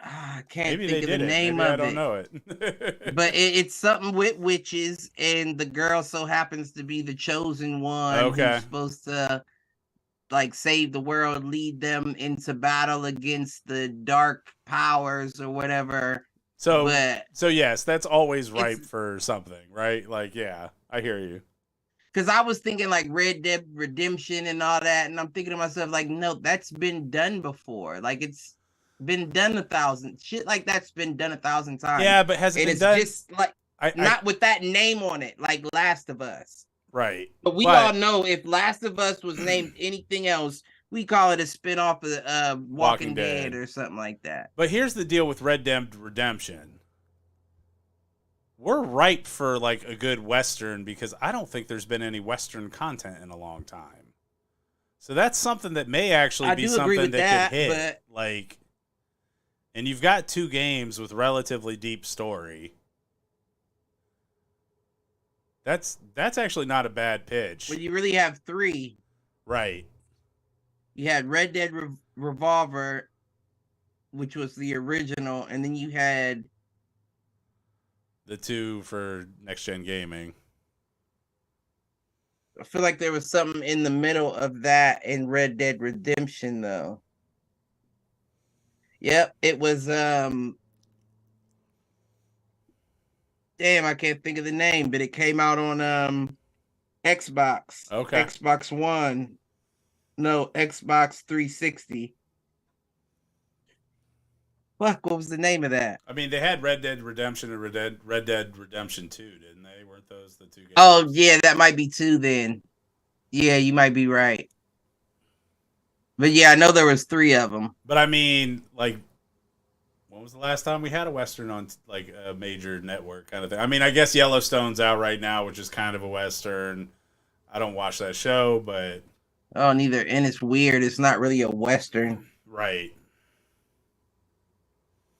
I can't think of the name of it. I don't know it. But it's something with witches, and the girl so happens to be the chosen one who's supposed to like save the world, lead them into battle against the dark powers or whatever. So yes, that's always ripe for something, right? Like, yeah, I hear you. Because I was thinking like Red Dead Redemption and all that, and I'm thinking to myself like, no, that's been done before. Like, it's been done 1,000 shit like that's been done 1,000 times. Yeah, but has it been done? It's just like not with that name on it, like Last of Us. Right. But we all know if Last of Us was named anything else, we call it a spinoff of Walking Dead or something like that. But here's the deal with Red Dead Redemption. We're ripe for like a good Western because I don't think there's been any Western content in a long time. So that's something that may actually be something that could hit. Like, and you've got 2 games with relatively deep story. That's actually not a bad pitch. But you really have 3. Right. You had Red Dead Revolver, which was the original, and then you had the 2 for next-gen gaming. I feel like there was something in the middle of that in Red Dead Redemption, though. Yep, it was damn, I can't think of the name, but it came out on Xbox. Okay. Xbox One. No, Xbox 360. Fuck, what was the name of that? I mean, they had Red Dead Redemption and Red Dead Redemption 2, didn't they? Weren't those the two games? Oh yeah, that might be 2 then. Yeah, you might be right. But yeah, I know there was 3 of them. But I mean, like, when was the last time we had a Western on like a major network kind of thing? I mean, I guess Yellowstone's out right now, which is kind of a Western. I don't watch that show, but Oh, neither. And it's weird. It's not really a Western. right.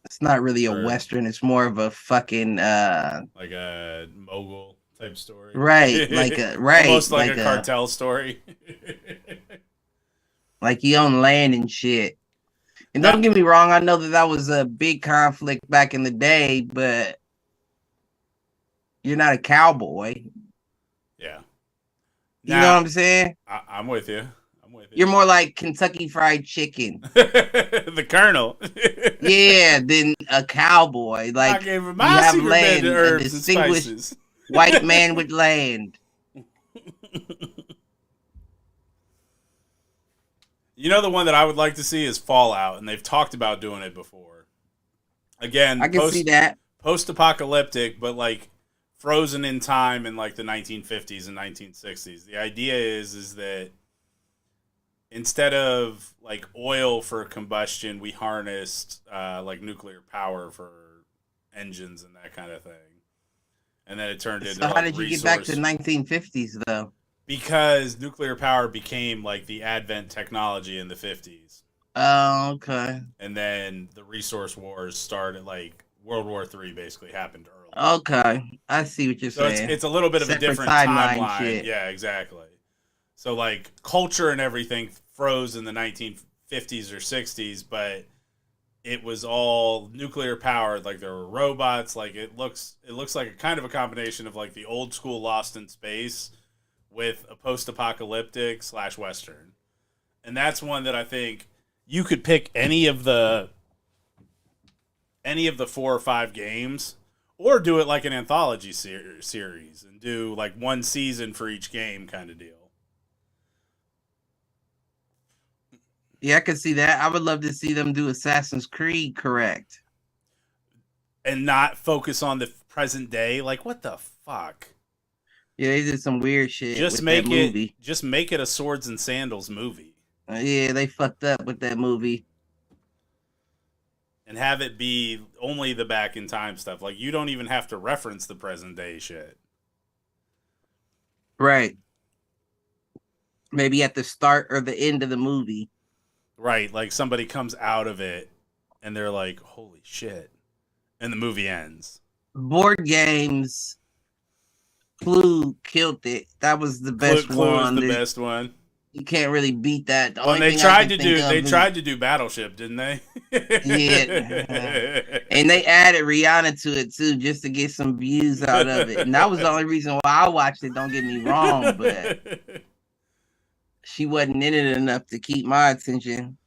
It's not really a Or Western. It's more of a fucking like a mogul type story. right, like a right, Almost like a cartel story. like you own land and shit. And don't get me wrong, I know that was a big conflict back in the day, but you're not a cowboy. Yeah. You know what I'm saying? I'm with you. I'm with you. You're more like Kentucky Fried Chicken. The Colonel. Yeah, than a cowboy. Like I gave him you my have secret land, blend of a herbs and distinguished spices. white man with land. You know, the one that I would like to see is Fallout, and they've talked about doing it before. Again, I can see that. Post-apocalyptic, but like frozen in time in like the 1950s and 1960s. The idea is that instead of like oil for combustion, we harnessed like nuclear power for engines and that kind of thing. And then it turned into So how like did you get back to 1950s though? because nuclear power became like the advent technology in the 50s. Oh, okay. And then the resource wars started, like World War III basically happened early. Okay. I see what you're saying. It's a little bit of a Separate different timeline timeline. shit. Yeah, exactly. So like culture and everything froze in the 1950s or 60s, but it was all nuclear powered. Like there were robots. Like it looks like a kind of a combination of like the old school Lost in Space with a post-apocalyptic / Western. And that's one that I think you could pick any of the 4 or 5 games, or do it like an anthology series and do like one season for each game kind of deal. Yeah, I could see that. I would love to see them do Assassin's Creed correct. And not focus on the present day. Like, what the fuck? Yeah, they did some weird shit. Just with make that it. movie. Just make it a swords and sandals movie. Yeah, they fucked up with that movie. And have it be only the back in time stuff. Like, you don't even have to reference the present day shit. Right. Maybe at the start or the end of the movie. Right, like somebody comes out of it and they're like, holy shit. And the movie ends. Board games. Clue killed it. That was the best Clue one. Was the best one. You can't really beat that. Well, they tried to do Battleship, didn't they? Yeah. And they added Rihanna to it too, just to get some views out of it. And that was the only reason why I watched it, don't get me wrong, but she wasn't in it enough to keep my attention.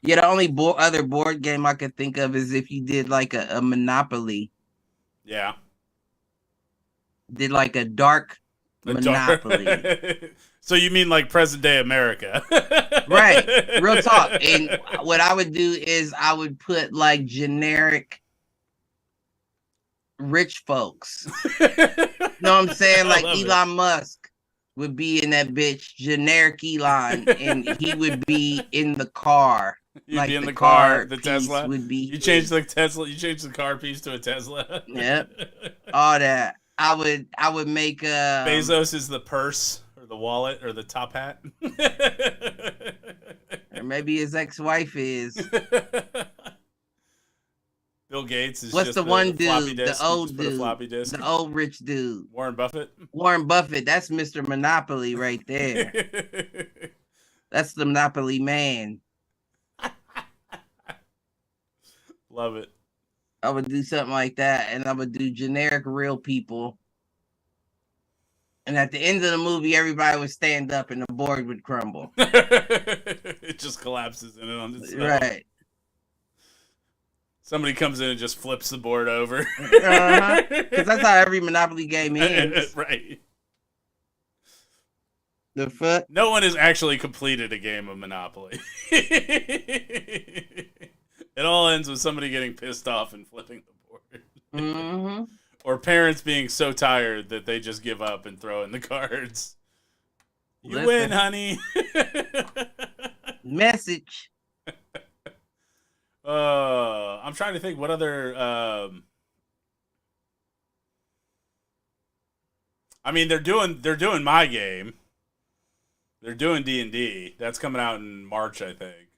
Yeah, the only other board game I could think of is if you did like a Monopoly. Yeah. Did like a dark Monopoly. So you mean like present day America? Right. Real talk. And what I would do is I would put like generic rich folks. You know what I'm saying? Like Elon Musk would be in that bitch, generic Elon, and he would be in the car. You'd like be in the car, the Tesla. Would be you change the Tesla. You change the car piece to a Tesla. Yep. All that. I would make Bezos is the purse or the wallet or the top hat. Or maybe his ex-wife is. Bill Gates is what's just the one dude, disk. the old dude, floppy disk. the old rich dude. Warren Buffett. Warren Buffett, that's Mr. Monopoly right there. That's the Monopoly man. Love it. I would do something like that, and I would do generic real people. And at the end of the movie, everybody would stand up and the board would crumble. It just collapses in it on itself. Right. Somebody comes in and just flips the board over. Because that's how every Monopoly game ends. Right. The fuck? No one has actually completed a game of Monopoly. It all ends with somebody getting pissed off and flipping the board. Mm-hmm. Or parents being so tired that they just give up and throw in the cards. You win, honey. Message. I'm trying to think what other. I mean, they're doing my game. They're doing D&D. That's coming out in March, I think,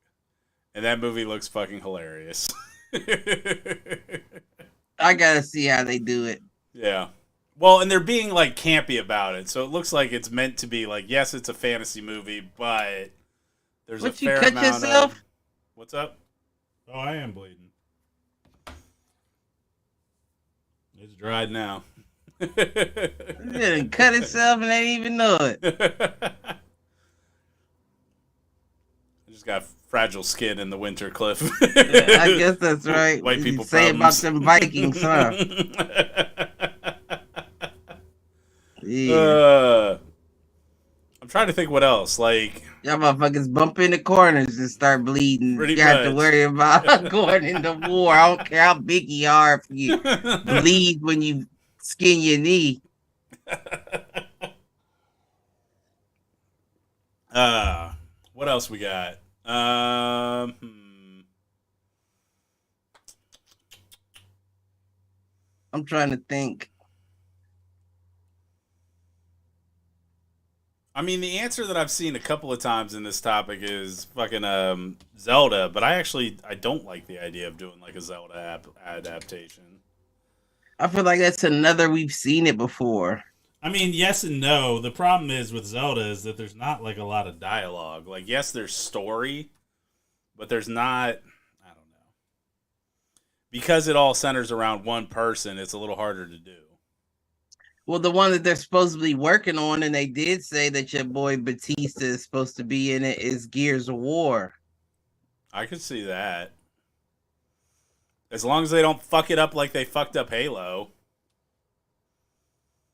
and that movie looks fucking hilarious. I gotta see how they do it. Yeah. Well, and they're being like campy about it, so it looks like it's meant to be like, yes, it's a fantasy movie, but there's a fair amount yourself? of. What's up? Oh, I am bleeding. It's dried now. It didn't cut itself and they didn't even know it. I just got fragile skin in the winter, Cliff. Yeah, I guess that's right. White people say problems. about them Vikings, huh? Yeah. I'm trying to think what else. Like, y'all motherfuckers bump in the corners and start bleeding. You have to worry about going into war. I don't care how big you are if you bleed when you skin your knee. What else we got? I'm trying to think. I mean, the answer that I've seen a couple of times in this topic is fucking Zelda, but I don't like the idea of doing like a Zelda adaptation. I feel like that's another we've seen it before. I mean, yes and no. The problem is with Zelda is that there's not like a lot of dialogue. Like, yes, there's story, but there's not, I don't know. Because it all centers around one person, it's a little harder to do. Well, the one that they're supposedly working on, and they did say that your boy Batista is supposed to be in it, is Gears of War. I could see that. As long as they don't fuck it up like they fucked up Halo.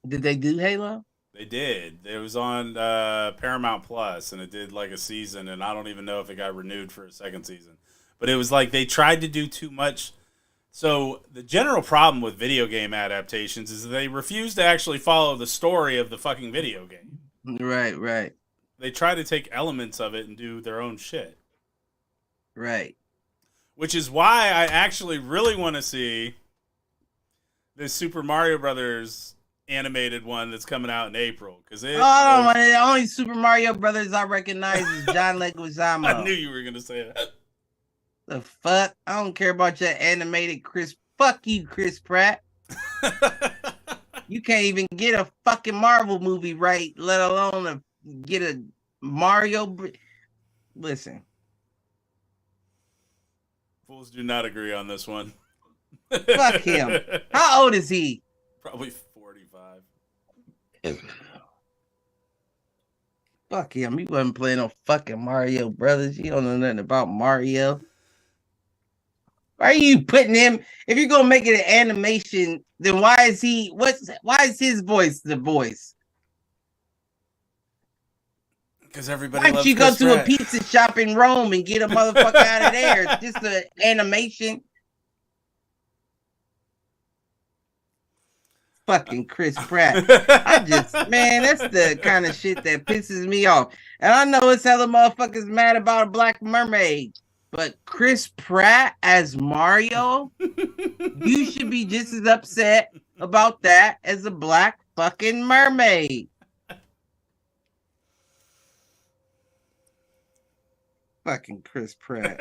Did they do Halo? They did. It was on Paramount Plus, and it did like a season, and I don't even know if it got renewed for a second season. But it was like they tried to do too much. So the general problem with video game adaptations is they refuse to actually follow the story of the fucking video game. Right, right. They try to take elements of it and do their own shit. Right. Which is why I actually really want to see this Super Mario Brothers animated one that's coming out in April. The only Super Mario Brothers I recognize is John Leguizamo. I knew you were going to say that. The fuck? I don't care about your animated Chris. Fuck you, Chris Pratt. You can't even get a fucking Marvel movie right, let alone get a Mario. Listen. Fools do not agree on this one. Fuck him. How old is he? Probably 45. Fuck him. He wasn't playing no fucking Mario Brothers. You don't know nothing about Mario. Why are you putting him? If you're gonna make it an animation, then why is his voice the voice? Because everybody Why don't loves you go Chris to Pratt. a pizza shop in Rome and get a motherfucker out of there? It's just an animation. Fucking Chris Pratt. That's the kind of shit that pisses me off. And I know it's hella motherfuckers mad about a black mermaid. But Chris Pratt as Mario, you should be just as upset about that as a black fucking mermaid. Fucking Chris Pratt.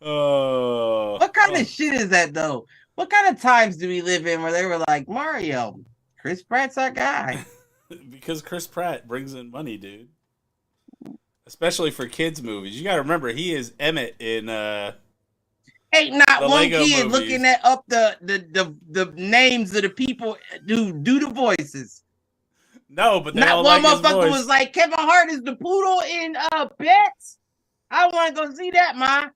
What kind of shit is that, though? What kind of times do we live in where they were like, Mario, Chris Pratt's our guy? Because Chris Pratt brings in money, dude. Especially for kids' movies. You gotta remember, he is Emmett in Ain't not one Lego kid movies. looking at up the names of the people who do the voices. No, but they Not all one like his motherfucker voice. was like, Kevin Hart is the poodle in Pets. I want to go see that, ma.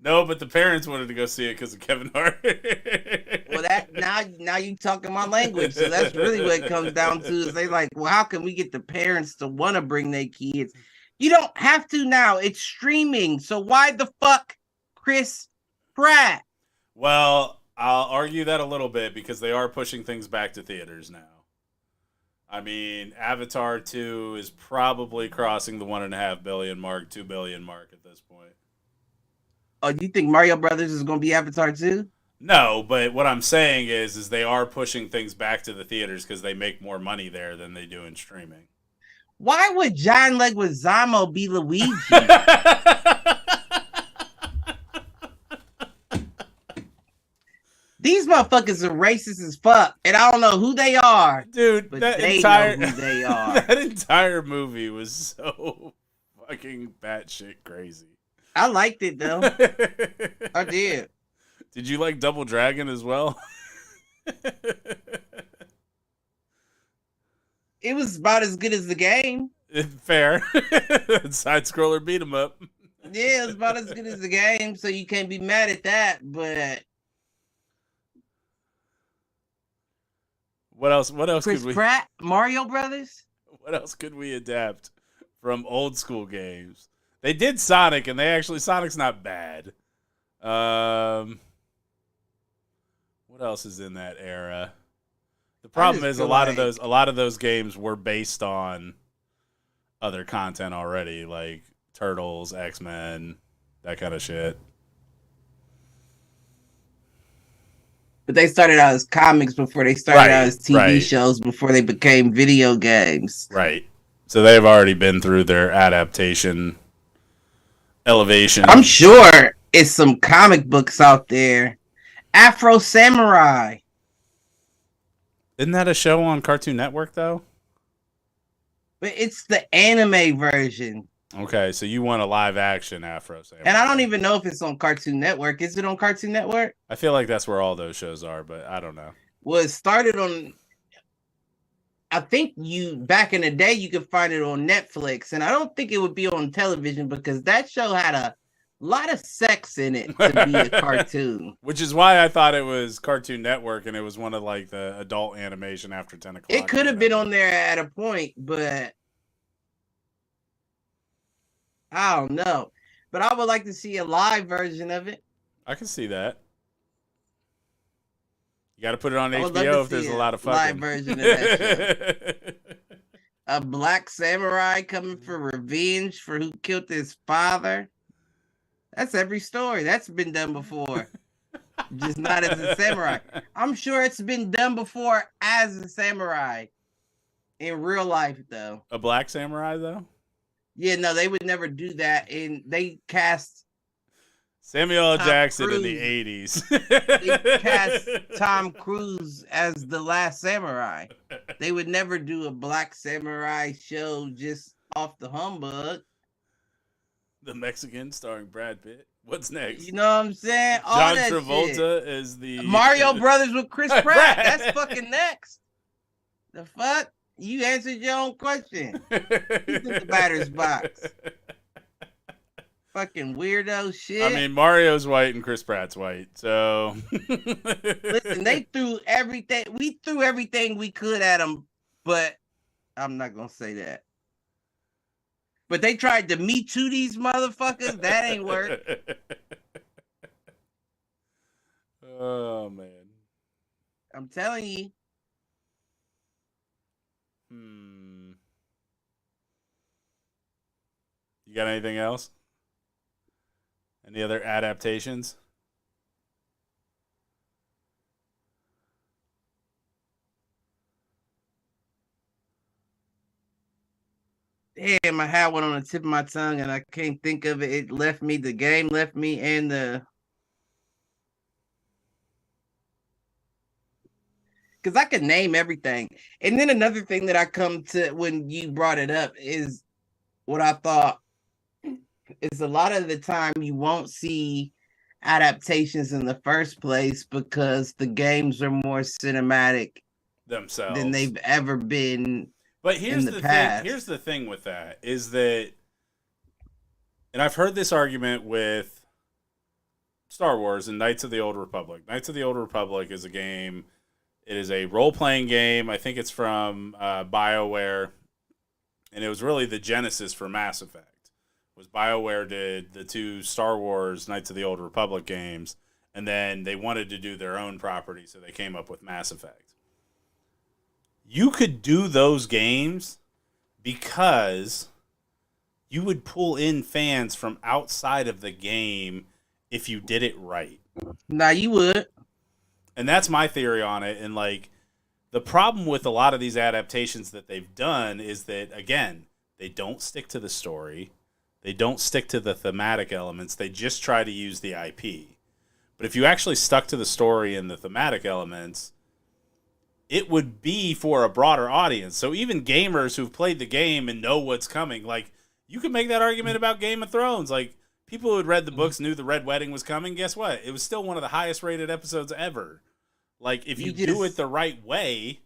No, but the parents wanted to go see it because of Kevin Hart. Well, that now you talking my language, so that's really what it comes down to. Is they like, well, how can we get the parents to want to bring their kids? You don't have to now. It's streaming. So why the fuck Chris Pratt? Well, I'll argue that a little bit because they are pushing things back to theaters now. I mean, Avatar 2 is probably crossing the 1.5 billion mark, 2 billion mark at this point. Oh, do you think Mario Brothers is going to be Avatar 2? No, but what I'm saying is they are pushing things back to the theaters because they make more money there than they do in streaming. Why would John Leguizamo be Luigi? These motherfuckers are racist as fuck, and I don't know who they are. Dude, but that they entire know who they are. That entire movie was so fucking batshit crazy. I liked it though. I did. Did you like Double Dragon as well? It was about as good as the game. Fair. Side scroller beat 'em up. Yeah, it was about as good as the game, so you can't be mad at that. But what else Chris could we Pratt, Mario Brothers? What else could we adapt from old school games? They did Sonic, and Sonic's not bad. What else is in that era? The problem is a lot of those games were based on other content already, like Turtles, X-Men, that kind of shit. But they started out as comics before they started out as TV shows before they became video games. Right. So they've already been through their adaptation elevation. I'm sure it's some comic books out there. Afro Samurai. Isn't that a show on Cartoon Network, though? But it's the anime version. Okay, so you want a live-action Afro Samurai. And I don't even know if it's on Cartoon Network. Is it on Cartoon Network? I feel like that's where all those shows are, but I don't know. Well, it started on... I think back in the day, you could find it on Netflix. And I don't think it would be on television because that show had a lot of sex in it to be a cartoon. Which is why I thought it was Cartoon Network and it was one of like the adult animation after 10 o'clock. It could have been on there at a point, but I don't know. But I would like to see a live version of it. I can see that. You got to put it on HBO if there's a lot of fucking. Live version of that show. A black samurai coming for revenge for who killed his father. That's every story. That's been done before. Just not as a samurai. I'm sure it's been done before as a samurai. In real life, though. A black samurai, though? Yeah, no, they would never do that. And they cast Samuel L. Jackson Cruise. In the 80s. They cast Tom Cruise as the last samurai. They would never do a black samurai show just off the humbug. The Mexican starring Brad Pitt. What's next? You know what I'm saying? All John that Travolta shit. is the Mario Brothers with Chris Pratt. That's fucking next. The fuck? You answered your own question. He's in the batter's box. Fucking weirdo shit. I mean, Mario's white and Chris Pratt's white, so. Listen, they threw everything. We threw everything we could at them, but I'm not gonna say that. But they tried to Me Too these motherfuckers. That ain't work. Oh man. I'm telling you. You got anything else? Any other adaptations? Damn, I had one on the tip of my tongue and I can't think of it. It left me. The game left me, and because I could name everything. And then another thing that I come to when you brought it up is what I thought is a lot of the time you won't see adaptations in the first place because the games are more cinematic themselves than they've ever been. But here's the thing. Here's the thing with that is that, and I've heard this argument with Star Wars and Knights of the Old Republic. Knights of the Old Republic is a game. It is a role-playing game. I think it's from BioWare. and it was really the genesis for Mass Effect. Was BioWare did the 2 Star Wars Knights of the Old Republic games, and then they wanted to do their own property, so they came up with Mass Effect. You could do those games because you would pull in fans from outside of the game if you did it right. Now you would. And that's my theory on it. And like the problem with a lot of these adaptations that they've done is that, again, they don't stick to the story. They don't stick to the thematic elements. They just try to use the IP. But if you actually stuck to the story and the thematic elements, it would be for a broader audience. So even gamers who've played the game and know what's coming, like, you could make that argument about Game of Thrones. Like, people who had read the books knew the Red Wedding was coming. Guess what? It was still one of the highest rated episodes ever. Like, if you do it the right way,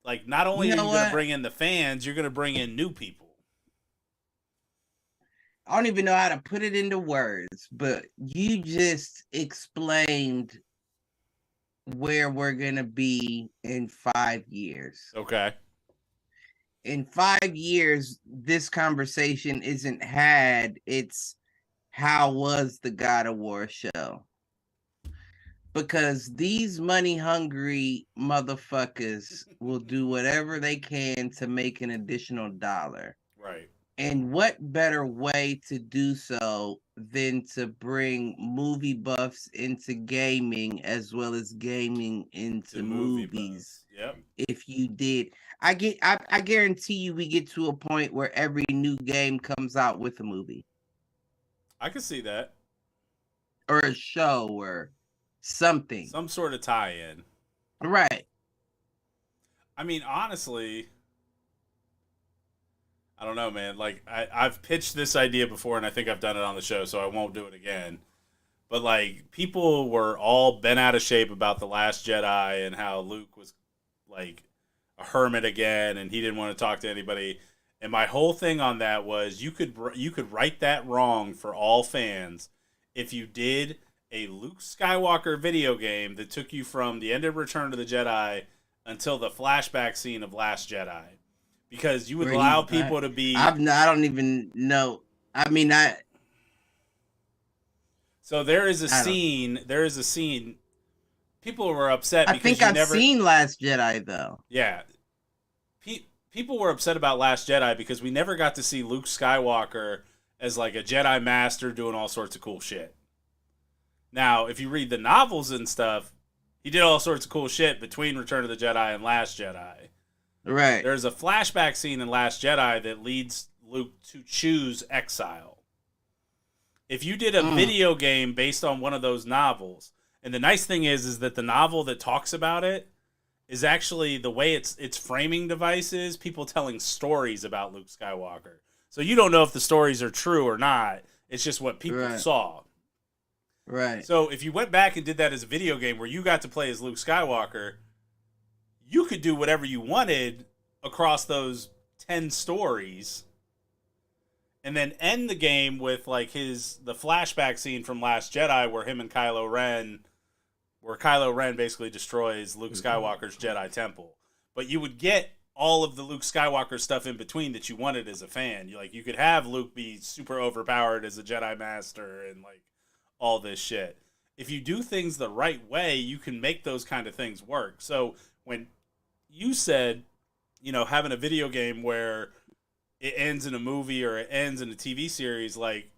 like, not only are you going to bring in the fans, you're going to bring in new people. I don't even know how to put it into words, but you just explained where we're going to be in 5 years. Okay. In 5 years, this conversation isn't had. It's how was the God of War show? Because these money-hungry motherfuckers will do whatever they can to make an additional dollar. Right. And what better way to do so than to bring movie buffs into gaming as well as gaming into movies? Yep. If you did, I guarantee you we get to a point where every new game comes out with a movie. I can see that. Or a show or something. Some sort of tie-in. Right. I mean, honestly, I don't know, man. Like, I've pitched this idea before, and I think I've done it on the show, so I won't do it again. But, like, people were all bent out of shape about The Last Jedi and how Luke was, like, a hermit again, and he didn't want to talk to anybody. And my whole thing on that was you could right that wrong for all fans if you did a Luke Skywalker video game that took you from the end of Return of the Jedi until the flashback scene of Last Jedi. Because you would allow people to be... I don't even know. I mean, So there is a scene... People were upset because I think I've seen Last Jedi, though. Yeah. People were upset about Last Jedi because we never got to see Luke Skywalker as like a Jedi Master doing all sorts of cool shit. Now, if you read the novels and stuff, he did all sorts of cool shit between Return of the Jedi and Last Jedi. Right. There's a flashback scene in Last Jedi that leads Luke to choose exile. If you did a video game based on one of those novels, and the nice thing is that the novel that talks about it is actually the way its framing device is people telling stories about Luke Skywalker. So you don't know if the stories are true or not. It's just what people saw. Right. So if you went back and did that as a video game where you got to play as Luke Skywalker, you could do whatever you wanted across those 10 stories and then end the game with like the flashback scene from Last Jedi where Kylo Ren basically destroys Luke Skywalker's Jedi temple. But you would get all of the Luke Skywalker stuff in between that you wanted as a fan. You could have Luke be super overpowered as a Jedi Master and like all this shit. If you do things the right way, you can make those kind of things work. So when you said, having a video game where it ends in a movie or it ends in a TV series, like,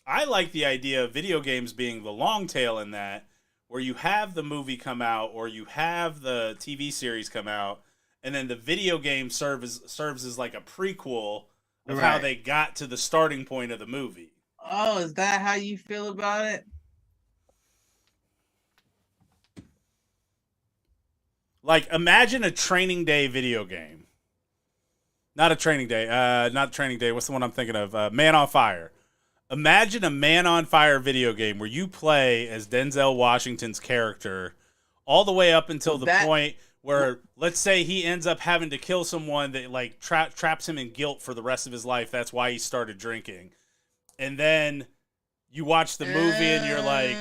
I like the idea of video games being the long tail in that, where you have the movie come out or you have the TV series come out, and then the video game serves as like a prequel of how they got to the starting point of the movie. Oh, is that how you feel about it? Like, imagine a Training Day video game. Not Training Day. What's the one I'm thinking of? Man on Fire. Imagine a Man on Fire video game where you play as Denzel Washington's character all the way up until the point where, let's say he ends up having to kill someone that, like, traps him in guilt for the rest of his life. That's why he started drinking. And then you watch the movie and you're like,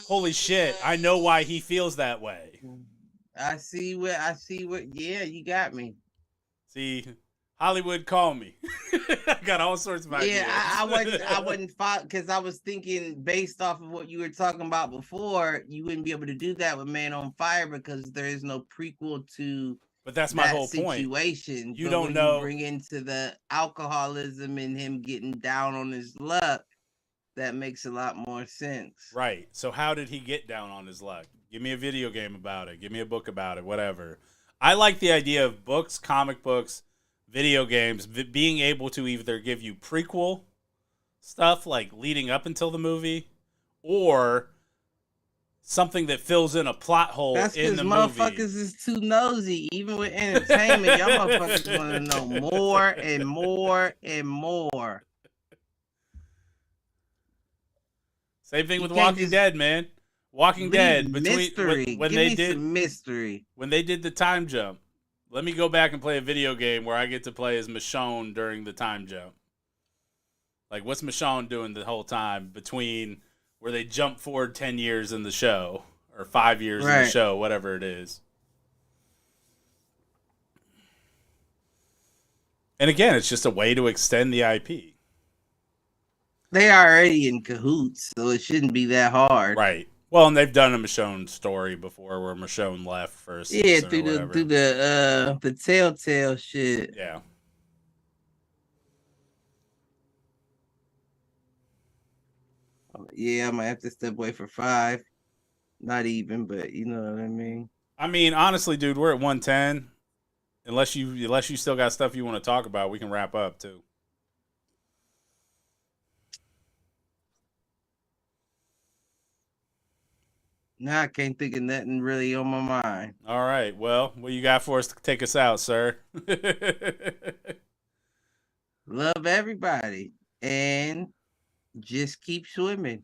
holy shit, I know why he feels that way. I see what, yeah, you got me. See, Hollywood, call me. I got all sorts of ideas. Yeah, I wouldn't because I was thinking based off of what you were talking about before, you wouldn't be able to do that with Man on Fire because there is no prequel to. But that's my whole situation. Point. You but don't when know. You bring into the alcoholism and him getting down on his luck, that makes a lot more sense. Right. So how did he get down on his luck? Give me a video game about it. Give me a book about it. Whatever. I like the idea of books, comic books, video games being able to either give you prequel stuff like leading up until the movie or something that fills in a plot hole in the movie. That's because motherfuckers is too nosy. Even with entertainment, y'all motherfuckers want to know more and more and more. Same thing with Walking Dead, man. Walking Dead mystery. when Give they me did some mystery. When they did the time jump. Let me go back and play a video game where I get to play as Michonne during the time jump. Like, what's Michonne doing the whole time between where they jump forward 10 years in the show or 5 years in the show, whatever it is. And again, it's just a way to extend the IP. They are already in cahoots, so it shouldn't be that hard. Right. Well, and they've done a Michonne story before where Michonne left for a season through the Telltale shit. Yeah. Yeah, I might have to step away for 5. Not even, but you know what I mean. I mean, honestly, dude, we're at 110. Unless you still got stuff you want to talk about, we can wrap up too. Nah, I can't think of nothing really on my mind. All right. Well, what you got for us to take us out, sir? Love everybody. And just keep swimming.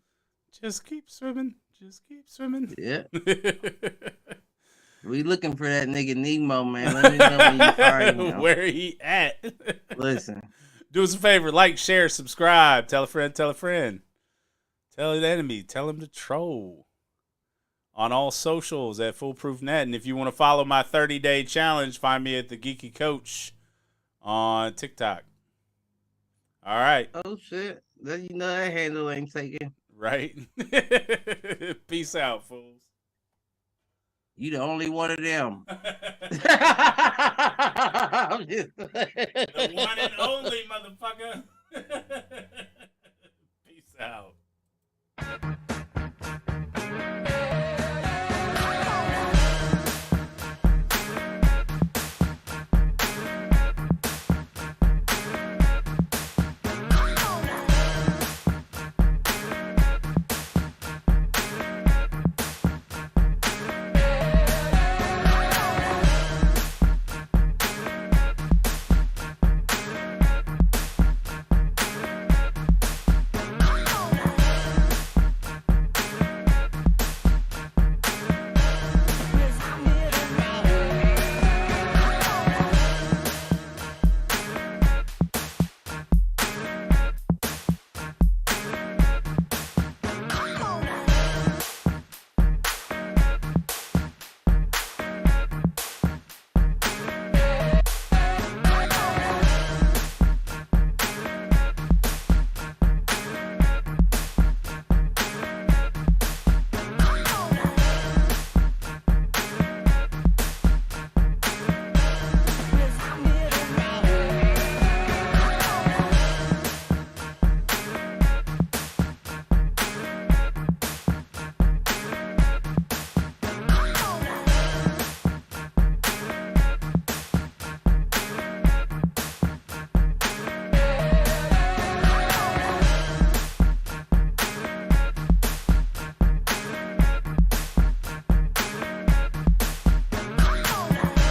Just keep swimming. Just keep swimming. Yeah. We looking for that nigga Nemo, man. Let me know when you find him. Where he at? Listen. Do us a favor. Like, share, subscribe. Tell a friend. Tell a friend. Tell an enemy. Tell him to troll. On all socials at Foolproof Net. And if you want to follow my 30-day challenge, find me at the Geeky Coach on TikTok. All right. Oh, shit. You know that handle ain't taken. Right? Peace out, fools. You the only one of them. The one and only, motherfucker. Peace out.